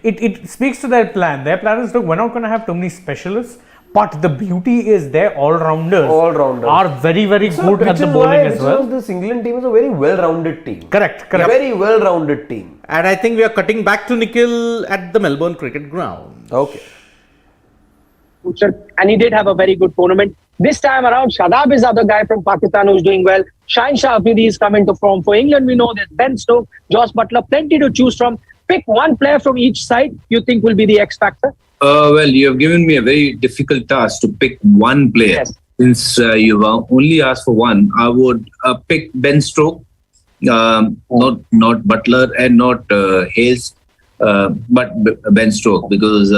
it speaks to their plan. Their plan is, look, we're not going to have too many specialists, But the beauty is their all-rounders are very, very good at the bowling as well. This England team is a very well-rounded team. Correct. Very well-rounded team. And I think we are cutting back to Nikhil at the Melbourne Cricket Ground. Okay. And he did have a very good tournament. This time around, Shadab is the other guy from Pakistan who's doing well. Shaheen Shah Afridi is coming to form. For England, we know there's Ben Stokes, Josh Butler, plenty to choose from. Pick one player from each side you think will be the X factor. Well, you have given me a very difficult task to pick one player. Yes. Since you've only asked for one, I would pick Ben Stokes, not Butler and not Hales, but Ben Stokes, because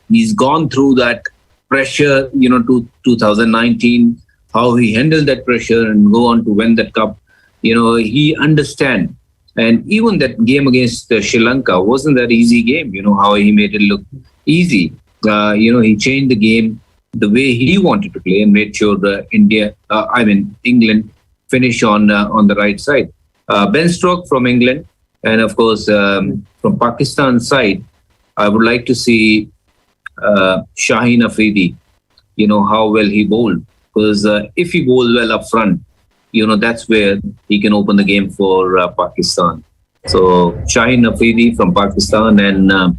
he's gone through that pressure, to 2019, how he handled that pressure and go on to win that cup. He understands. And even that game against Sri Lanka wasn't that easy game, how he made it look easy. He changed the game the way he wanted to play and made sure England finish on the right side. Ben Stokes from England, and of course from Pakistan side, I would like to see Shaheen Afridi. How well he bowled, because if he bowls well up front, that's where he can open the game for Pakistan. So Shaheen Afridi from Pakistan and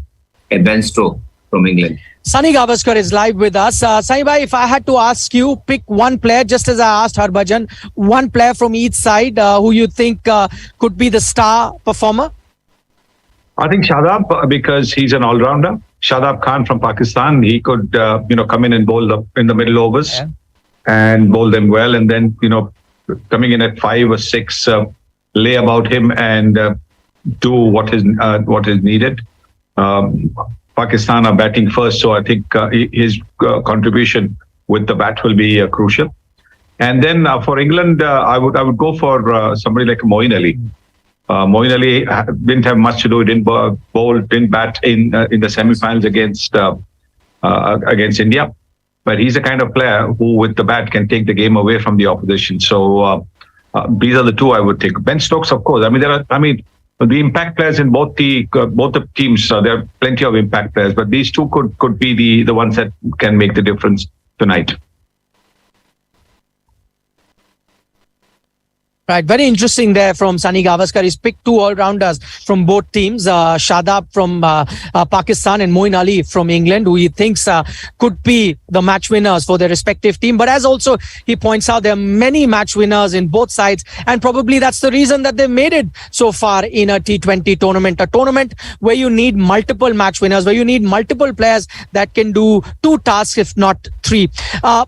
Ben Stokes from England. Sunny Gavaskar is live with us. Sunny bhai, if I had to ask you, pick one player, just as I asked Harbhajan, one player from each side who you think could be the star performer? I think Shadab, because he's an all-rounder. Shadab Khan from Pakistan, he could, come in and bowl in the middle overs and bowl them well. And then, coming in at 5 or 6, lay about him and do what is needed. Pakistan are batting first, so I think his contribution with the bat will be crucial. And then for England, I would go for somebody like Moeen Ali. Moeen Ali didn't have much to do. He didn't bowl, didn't bat in the semi-finals against India. But he's the kind of player who, with the bat, can take the game away from the opposition. So these are the two I would take. Ben Stokes, of course. The impact players in both the teams. There are plenty of impact players, but these two could be the ones that can make the difference tonight. Right, very interesting there from Sunny Gavaskar. He's picked two all-rounders from both teams, Shadab from Pakistan and Moeen Ali from England, who he thinks could be the match winners for their respective team. But as also he points out, there are many match winners in both sides, and probably that's the reason that they made it so far in a T20 tournament, a tournament where you need multiple match winners, where you need multiple players that can do two tasks, if not three.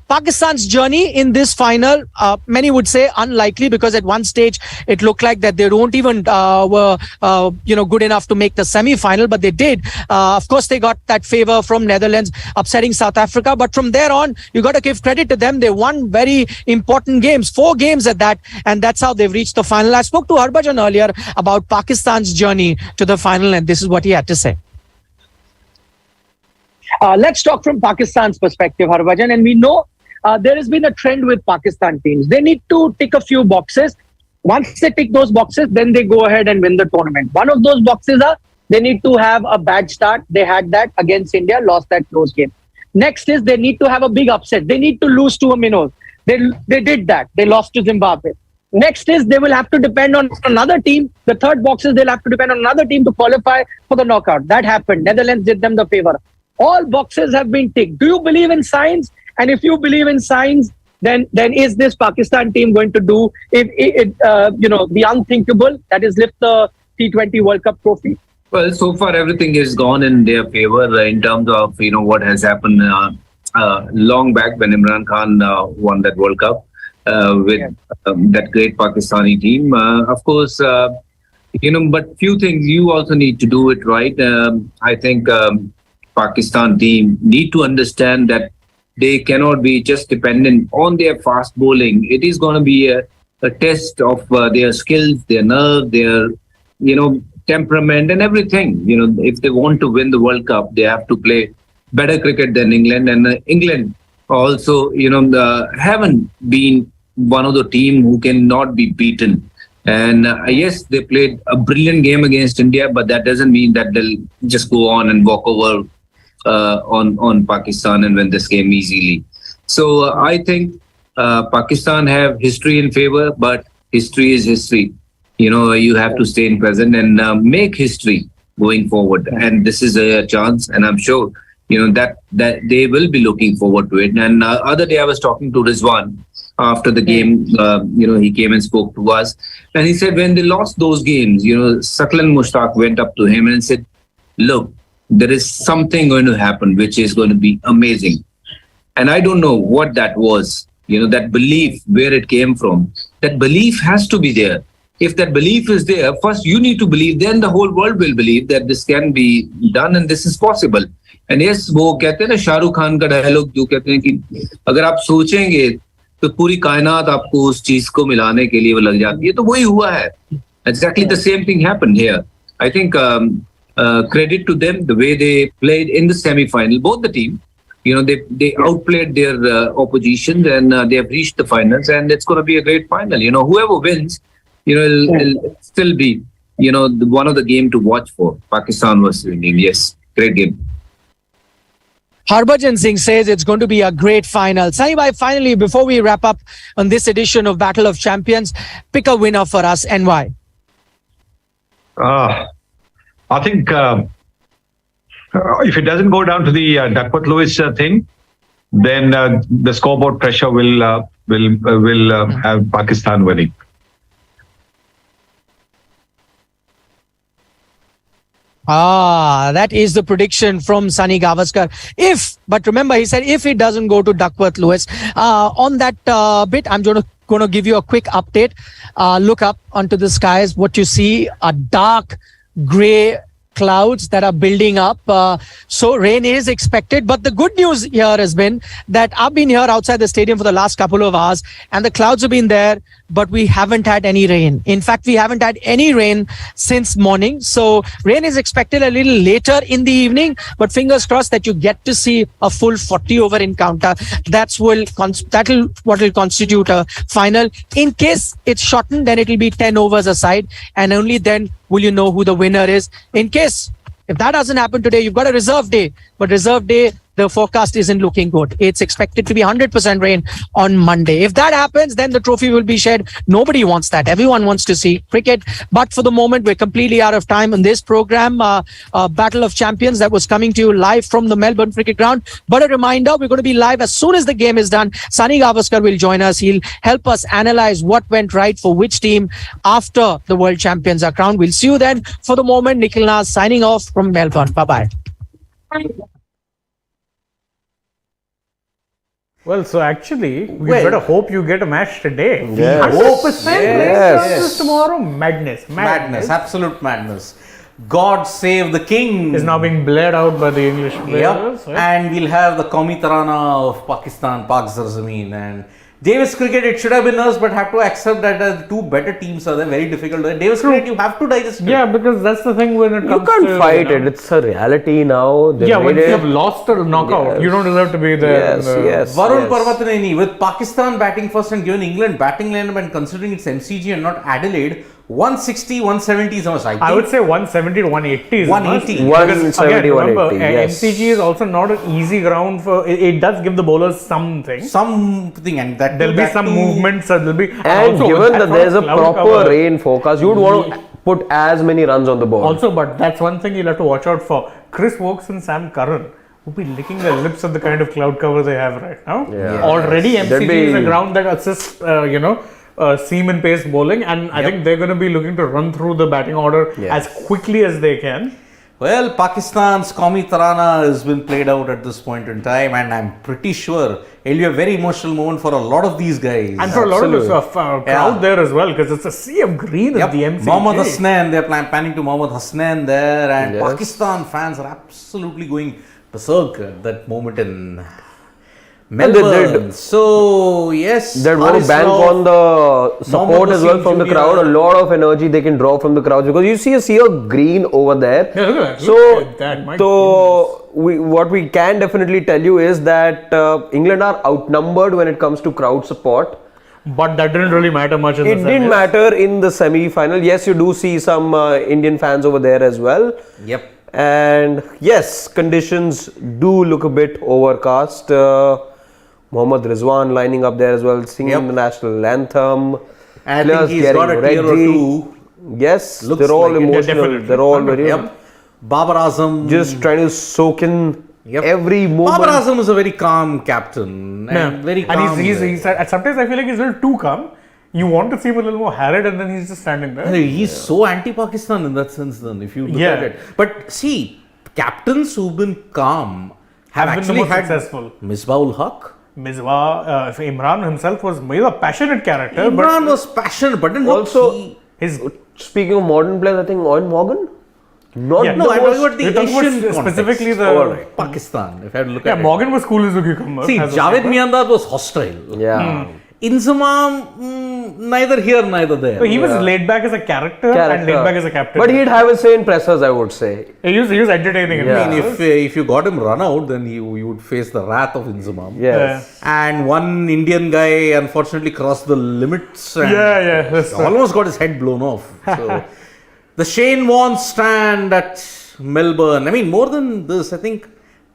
Pakistan's journey in this final, many would say unlikely, because at one stage it looked like that they don't even were good enough to make the semi-final, but they did. Of course, they got that favor from Netherlands, upsetting South Africa. But from there on, you got to give credit to them. They won very important games, 4 games at that, and that's how they've reached the final. I spoke to Harbhajan earlier about Pakistan's journey to the final, and this is what he had to say. Let's talk from Pakistan's perspective, Harbhajan. And we know there has been a trend with Pakistan teams. They need to tick a few boxes. Once they tick those boxes, then they go ahead and win the tournament. One of those boxes are they need to have a bad start. They had that against India, lost that close game. Next is they need to have a big upset. They need to lose to a minnows. They did that. They lost to Zimbabwe. Next is they will have to depend on another team. The third box is they'll have to depend on another team to qualify for the knockout. That happened. Netherlands did them the favor. All boxes have been ticked. Do you believe in science? And if you believe in science, then is this Pakistan team going to do the unthinkable, that is lift the T20 World Cup trophy? Well, so far everything is gone in their favor in terms of what has happened long back when Imran Khan won that World Cup with that great Pakistani team. Of course, but few things you also need to do it right. I think Pakistan team need to understand that they cannot be just dependent on their fast bowling. It is going to be a test of their skills, their nerve, their temperament and everything. If they want to win the World Cup, they have to play better cricket than England. And England also, haven't been one of the team who cannot be beaten. And yes, they played a brilliant game against India, but that doesn't mean that they'll just go on and walk over on Pakistan and win this game easily. So I think Pakistan have history in favor, but history is history. You have to stay in present and make history going forward. And this is a chance, and I'm sure that they will be looking forward to it. And other day I was talking to Rizwan after the game. He came and spoke to us, and he said when they lost those games, Saklan Mushtaq went up to him and said, "Look, there is something going to happen which is going to be amazing." And I don't know what that was. That belief, where it came from. That belief has to be there. If that belief is there, first you need to believe, then the whole world will believe that this can be done and this is possible. And yes, वो कहते हैं ना शाहरुख खान का dialogue जो कहते हैं कि अगर आप सोचेंगे तो पूरी कायनात आपको उस चीज को मिलाने के लिए वो लग जाती है, तो वही हुआ है. Exactly the same thing happened here. I think credit to them, the way they played in the semi-final, both the team. They outplayed their opposition, and they have reached the finals, and it's going to be a great final. Whoever wins, it'll still be, one of the game to watch for. Pakistan versus India. Yes, great game. Harbhajan Singh says it's going to be a great final. Sunny bhai, finally, before we wrap up on this edition of Battle of Champions, pick a winner for us and why. I think if it doesn't go down to the Duckworth Lewis thing, then the scoreboard pressure will have Pakistan winning. That is the prediction from Sunny Gavaskar. But remember, he said if it doesn't go to Duckworth Lewis. On that bit, I'm going to give you a quick update. Look up onto the skies. What you see are dark grey clouds that are building up. So rain is expected. But the good news here has been that I've been here outside the stadium for the last couple of hours, and the clouds have been there, but we haven't had any rain. In fact, we haven't had any rain since morning. So rain is expected a little later in the evening, but fingers crossed that you get to see a full 40 over encounter. That will what will constitute a final. In case it's shortened, then it will be 10 overs aside, and only then will you know who the winner is. In case if that doesn't happen today, you've got a reserve day, but reserve day, the forecast isn't looking good. It's expected to be 100% rain on Monday. If that happens, then the trophy will be shared. Nobody wants that. Everyone wants to see cricket. But for the moment, we're completely out of time on this program, Battle of Champions, that was coming to you live from the Melbourne Cricket Ground. But a reminder, we're going to be live as soon as the game is done. Sunny Gavaskar will join us. He'll help us analyze what went right for which team after the World Champions are crowned. We'll see you then. For the moment, Nikhil Nas signing off from Melbourne. Bye-bye. Well, so actually, we better hope you get a match today. Yes. 100% Yes. tomorrow. Madness. Absolute madness. God save the king is now being blared out by the English players. Yep. And we'll have the Qawmi Tarana of Pakistan, Pak Zarzameen, and Davis cricket. It should have been us, but have to accept that the two better teams are there. Very difficult. Davis cricket, you have to digest it. Yeah, because that's the thing when it comes to... You can't fight it. It's a reality now. Yeah, when you have lost a knockout, you don't deserve to be there. Yes. Varun Parvatneni, with Pakistan batting first and given England batting lineup, and considering it's MCG and not Adelaide, 160, 170 is much. I would say 170 to 180 is 180. 170, remember, 180, yes. MCG is also not an easy ground for... It does give the bowlers something. And that there'll be some movements. There'll be... And given that there's a proper rain forecast, you would want to put as many runs on the board. Also, but that's one thing you'll have to watch out for. Chris Wokes and Sam Curran will be licking their lips at the kind of cloud cover they have right now. Yeah. Already MCG is a ground that assists, seam and pace bowling, and I think they're going to be looking to run through the batting order as quickly as they can. Well, Pakistan's Qawmi Tarana has been played out at this point in time, and I'm pretty sure it'll be a very emotional moment for a lot of these guys. And for a lot of the crowd there as well, because it's a sea of green at the MCG. Mohammad Hasnain, they're panning to Mohammad Hasnain there, and Pakistan fans are absolutely going berserk at that moment in Melbourne. So yes, they want to bank on the support as well from the crowd. A lot of energy they can draw from the crowd, because you see a sea of green over there. Yeah, look at that. So, look at that. what we can definitely tell you is that England are outnumbered when it comes to crowd support. But that didn't really matter much in the semis. It didn't matter in the semi-final. Yes, you do see some Indian fans over there as well. Yep. And yes, conditions do look a bit overcast. Mohammad Rizwan lining up there as well, singing the national anthem. I Players think he's got a getting tear or ready. two. Yes, Looks they're all like it. emotional. They're all very Babar Azam. just trying to soak in every moment. Babar Azam is a very calm captain. And very calm. And he's sometimes I feel like he's a little too calm. You want to see him a little more harried, and then he's just standing there. He's so anti-Pakistan in that sense then, if you look at it. But see, captains who've been calm have been the actually most had successful. Misbah-ul Haq. Misbah, Imran himself was a passionate character. Imran was passionate, but also his speaking of modern players, I think Owen Morgan. Not Yeah, the No, I'm most, talking about the you're talking about Asian specifically context. the- Alright, Pakistan, if I had to look at it. Morgan was cool as a cucumber. See, as a Javed skipper. Miandad was hostile. Yeah. Inzamam, neither here, neither there. So he was laid back as a character and laid back as a captain. But he'd have a say in pressers, I would say. He was entertaining. Yeah. I mean, if you got him run out, then you would face the wrath of Inzamam. Yes. And one Indian guy unfortunately crossed the limits and that's almost got his head blown off. So the Shane Warne stand at Melbourne. I mean, more than this, I think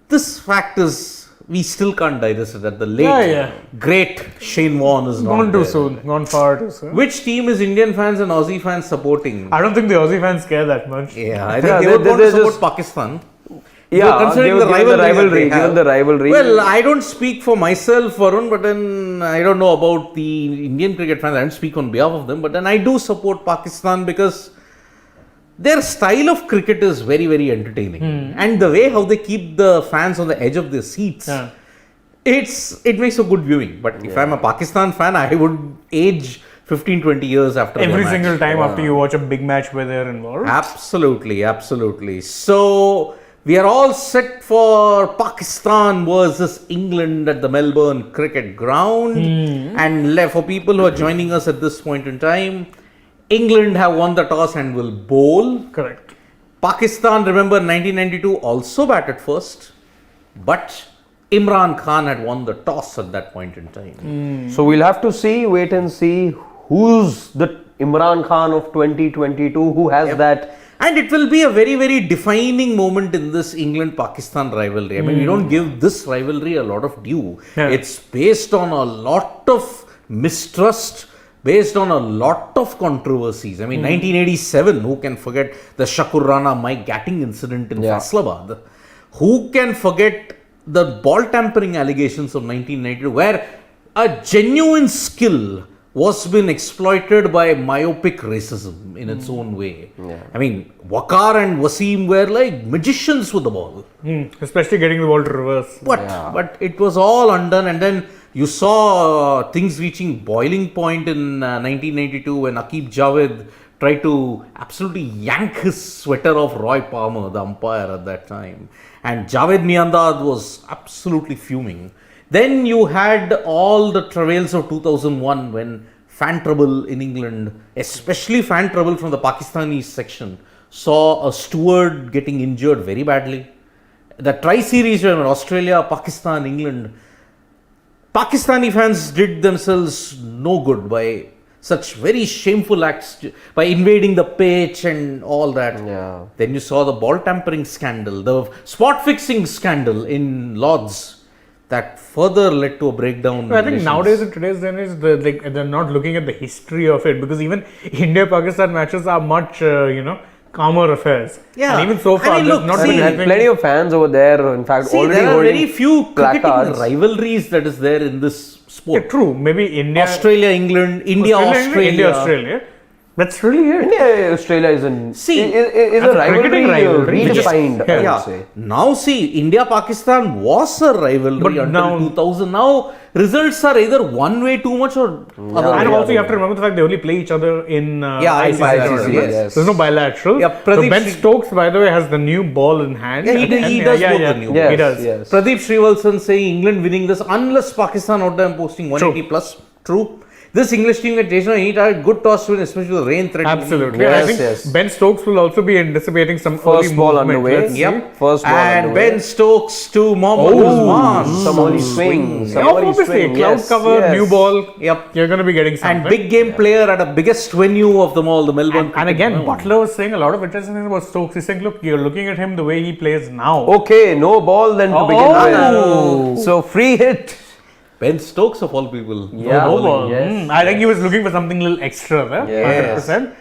this fact is we still can't digest it. At the late great Shane Warne is not gone too there. soon, gone far too soon. Which team is Indian fans and Aussie fans supporting? I don't think the Aussie fans care that much. Yeah, I think they would want to support Pakistan. Yeah, considering they the were given rivalry, given the rivalry. Well, I don't speak for myself, Varun, but then I don't know about the Indian cricket fans. I don't speak on behalf of them, but then I do support Pakistan because their style of cricket is very, very entertaining, and the way how they keep the fans on the edge of their seats, it makes a good viewing. But if I'm a Pakistan fan, I would age 15-20 years after Every the match. single time after you watch a big match where they're involved. Absolutely, absolutely. So we are all set for Pakistan versus England at the Melbourne Cricket Ground. And for people who are joining us at this point in time, England have won the toss and will bowl. Correct. Pakistan, remember 1992, also batted first, but Imran Khan had won the toss at that point in time. So we'll have to wait and see who's the Imran Khan of 2022, who has that. And it will be a very, very defining moment in this England-Pakistan rivalry. I mean, we don't give this rivalry a lot of due. It's based on a lot of mistrust, based on a lot of controversies. I mean, 1987, who can forget the Shakur Rana Mike Gatting incident in Faisalabad? Who can forget the ball tampering allegations of 1992, where a genuine skill was been exploited by myopic racism in its own way. I mean, Waqar and Wasim were like magicians with the ball. Especially getting the ball to reverse. But it was all undone, and then you saw things reaching boiling point in 1992 when Aqib Javed tried to absolutely yank his sweater off Roy Palmer, the umpire at that time. And Javed Miandad was absolutely fuming. Then you had all the travails of 2001 when fan trouble in England, especially fan trouble from the Pakistani section, saw a steward getting injured very badly. The tri-series when Australia, Pakistan, England, Pakistani fans did themselves no good by such very shameful acts, by invading the pitch and all that. Then you saw the ball tampering scandal, the spot fixing scandal in Lords that further led to a breakdown. I think nowadays in today's day and age, they're not looking at the history of it, because even India-Pakistan matches are much, calmer affairs. Yeah. And even so far, look, there's not been anything. Plenty of fans over there, in fact, already there are holding very few cricketing placards. rivalries that is there in this sport. Yeah, true. Maybe India, Australia, England, India, Australia. India, Australia. That's really it. India, Australia is a cricketing rivalry rivalry. redefined, I would say. Now see, India-Pakistan was a rivalry until 2000. Now results are either one way too much or other And way. also you have to remember the fact they only play each other in ICC tournaments. yes. There's no bilateral. Yeah, so Pradeep Ben Stokes, by the way, has the new ball in hand. Yeah, he does both the new He does. Yes. Pradeep Srivalsan saying England winning this unless Pakistan out there posting 180 plus. True. this English team get chased on any target, good toss to win, especially with rain threatening. Absolutely. Yes, I think yes. Ben Stokes will also be anticipating some First early ball movement. underway. Let's see. Yep. First ball and underway. Ben Stokes to Mohammad Usman. Some early swing. Some Yeah, early obviously, swing. cloud Yes, cover, yes. new ball. Yep. You're going to be getting something. And big game player at a biggest venue of them all, the Melbourne. And again, Cricket Ground. Butler was saying a lot of interesting things about Stokes. He's saying, look, you're looking at him the way he plays now. Okay, no ball then to begin with. So free hit. Ben Stokes of all people. Yeah. No ball. Yes. I think he was looking for something a little extra there. Yes. 100%.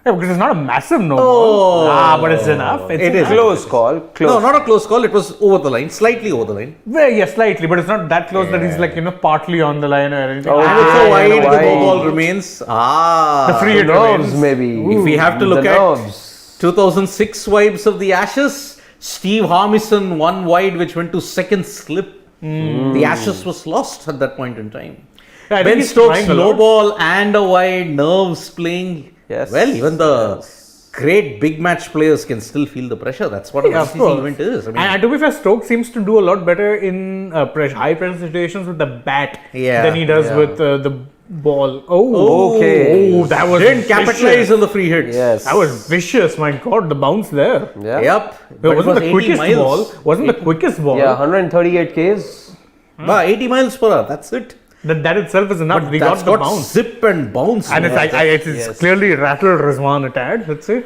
Yeah, because it's not a massive no ball. But it's enough. It is. Close call. Close. No, not a close call. It was over the line, slightly over the line. Well, yeah, slightly, but it's not that close that he's like, partly on the line or anything. Oh, And it's a yeah, wide, yeah, the no wide. ball remains. The free The hit nerves remains. maybe. If we have to look the at nerves. 2006 vibes of the Ashes, Steve Harmison one wide which went to second slip. The Ashes was lost at that point in time. Yeah, I think Ben he's Stokes, trying a no lot. ball and a wide, nerves playing. Yes. Well, even the great big match players can still feel the pressure. That's what Yeah, an of ICC course. event is. I mean, And to be fair, Stokes seems to do a lot better in high pressure situations with the bat than he does with the ball. Okay. Oh, that was didn't capitalize vicious. on the free hits. Yes. That was vicious. My God, the bounce there. Yeah. Yep. It But wasn't was the 80 quickest miles. ball. Wasn't the quickest ball. Yeah, 138 Ks. 80 miles per hour. That's it. That itself is enough. But We that's got the got bounce. zip and bounce. And in it's it. it's clearly rattled Rizwan a tad. Let's see.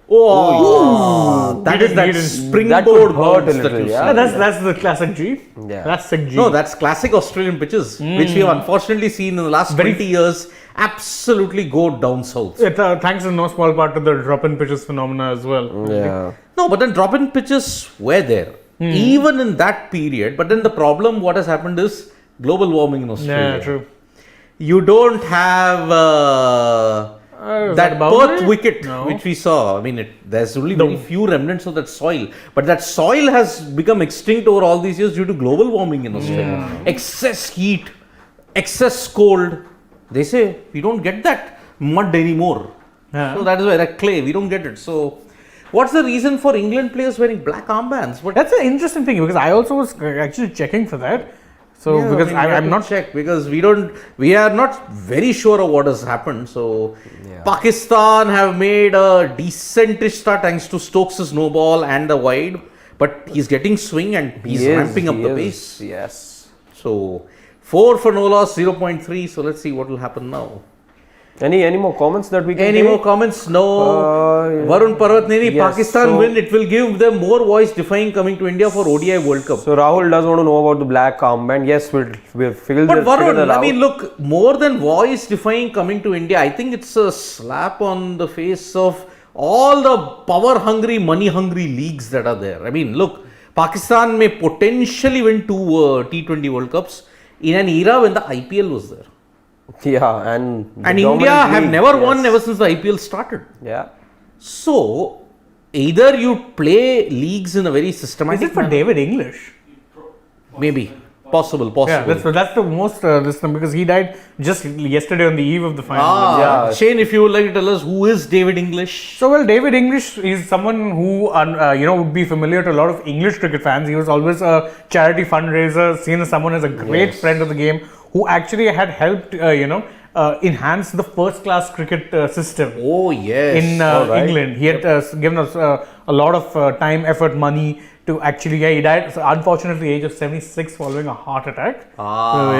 Oh, that He is didn't- that he didn't- springboard that could hurt bounce a that little, you yeah. see. That's the classic G. Yeah. Classic G. No, that's classic Australian pitches, which we have unfortunately seen in the last 20 years absolutely go down south. It, thanks in no small part to the drop-in pitches phenomena as well. Yeah. No, but then drop-in pitches were there, even in that period. But then the problem, what has happened is global warming in Australia. Yeah, true. You don't have Is that a boundary? Perth wicket No. which we saw. I mean, there's only very few remnants of that soil. But that soil has become extinct over all these years due to global warming in Australia. Excess heat, excess cold. They say we don't get that mud anymore. Yeah. So that is why that clay, we don't get it. So what's the reason for England players wearing black armbands? But That's an interesting thing because I also was actually checking for that. So yeah, because I mean, we have I'm to not check because we are not very sure of what has happened. So Pakistan have made a decentish start thanks to Stokes' no ball and the wide, but he's getting swing and he's ramping up the pace. Yes. So 4 for no loss, 0.3. So let's see what will happen now. Any more comments that we can Any take? more comments? No. Varun Parvatneni, yes, Pakistan so- win. It will give them more voice defying coming to India for ODI World Cup. So Rahul does want to know about the black armband. Yes, we'll figure But that Varun, out. I mean, look, more than voice defying coming to India, I think it's a slap on the face of all the power hungry, money hungry leagues that are there. I mean, look, Pakistan may potentially win 2 T20 World Cups in an era when the IPL was there. Yeah, and India have league, never won yes. ever since the IPL started. Yeah. So, either you play leagues in a very systematic Is it for manner. David English? Maybe. Possible. Yeah, that's the most this one because he died just yesterday on the eve of the final. Yeah. Shane, if you would like to tell us who is David English? So well, David English is someone who would be familiar to a lot of English cricket fans. He was always a charity fundraiser, seen as someone as a great friend of the game, who actually had helped enhance the first-class cricket system. Oh yes, in England, he had given us a lot of time, effort, money to actually. Yeah, he died unfortunately at the age of 76 following a heart attack. So,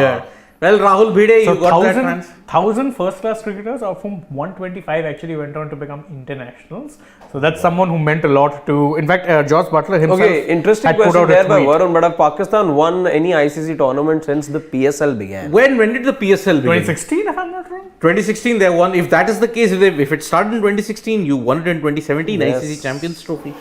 yeah. Well, Rahul Bhide, you got that, man. 1,000 first-class cricketers, of whom 125 actually went on to become internationals. So that's someone who meant a lot to. In fact, Josh Butler himself. Okay, interesting had put question out a there by tweet. Varun. But have Pakistan won any ICC tournament since the PSL began? When did the PSL begin? 2016, if I'm not wrong. 2016, they won. If that is the case, if it started in 2016, you won it in 2017 ICC Champions Trophy.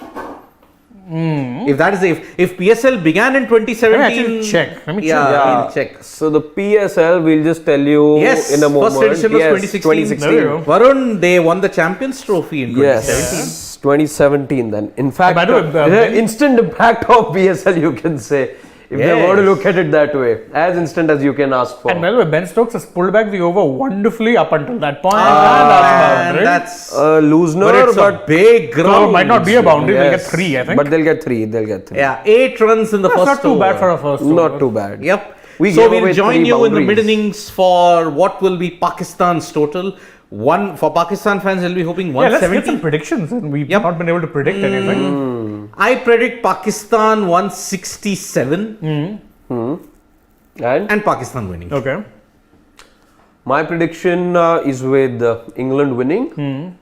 If that is if PSL began in 2017, Let me actually check. Let me yeah, check. So the PSL, we'll just tell you in a moment. First edition was 2016. There you go. Varun, they won the Champions Trophy in 2017. Yes, 2017 then. In fact, by the way, instant impact of PSL, you can say. If they were to look at it that way, as instant as you can ask for. And by the way, Ben Stokes has pulled back the over wonderfully up until that point. And That's a loosener, but it's a big ground. So might not be a boundary. They'll get Yes. 3, I think. But they'll get 3. They'll get 3. Yeah, 8 runs in the That's first not too bad over. for a first Not over. too bad. Yep. So we'll join you in the mid innings for what will be Pakistan's total. One for Pakistan fans, they'll be hoping 170. Let's get some predictions. We've not been able to predict anything. I predict Pakistan 167 and Pakistan winning. Okay. My prediction is with England winning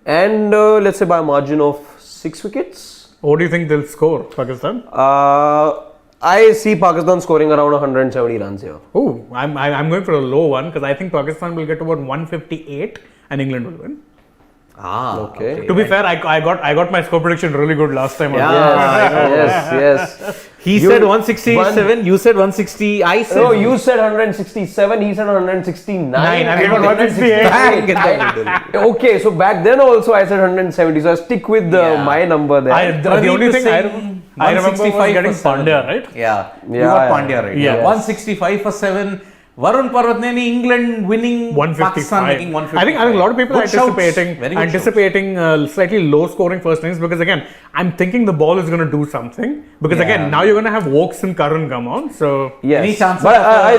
and let's say by a margin of 6 wickets. What do you think they'll score, Pakistan? I see Pakistan scoring around 170 runs here. Oh, I'm going for a low one because I think Pakistan will get about 158 and England will win. Okay. To be fair, I got my score prediction really good last time. Yes. He said 167, you said 160, I said... No, you said 167, he said 169. I got 168. Okay, so back then also I said 170, so I stick with my number there. The only thing I remember was getting Pandya, right? Yeah, you got Pandya right. Yeah. 165 for 7. Varun Parvatneni, England winning, 155. Pakistan making 155. I think a lot of people are Very good anticipating slightly low scoring first innings because again, I'm thinking the ball is going to do something because again, now you're going to have Wokes and Karan come on. So any chances? But I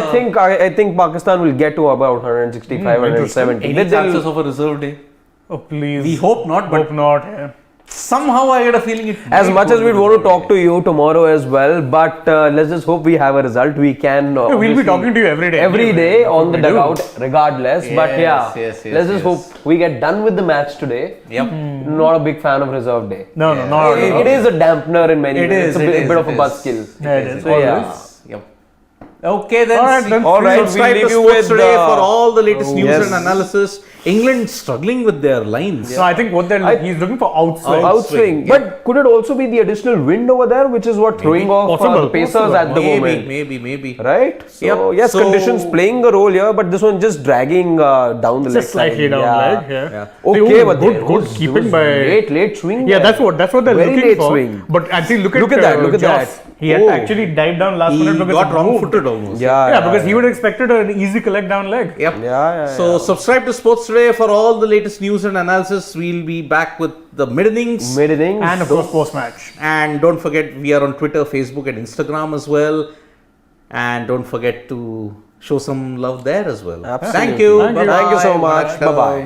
think Pakistan will get to about 165, 170. Any chances of a reserve day? Oh please. We hope not. But hope not. Yeah. Somehow I get a feeling it. As much as we want to talk to you tomorrow as well, but let's just hope we have a result. We can. We'll be talking to you every day. Every day on the dugout, regardless. But let's just hope we get done with the match today. Yep. Not a big fan of reserve day. No, not at all. It is a dampener in many ways. It's a bit of a buzzkill. Yep. Okay then. All right. Subscribe to Sports Today for all the latest news and analysis. England struggling with their lines. So I think what he's looking for outswing. Outswing. But could it also be the additional wind over there, which is what throwing off the Pacers at the moment? Maybe. Right? So yes, conditions playing a role here, but this one just dragging down the leg. Just slightly down leg. Yeah. Okay, but good keeping by late swing. Yeah, that's what they're very looking late for. Swing. But actually, look at that. He had actually dived down last minute because got wrong-footed almost. Yeah, because he would have expected an easy collect down leg. Yep. So subscribe to Sports Today for all the latest news and analysis. We'll be back with the mid innings. And of course post match. And don't forget, we are on Twitter, Facebook and Instagram as well. And don't forget to show some love there as well. Absolutely. Thank you. Thank you so much. Bye-bye.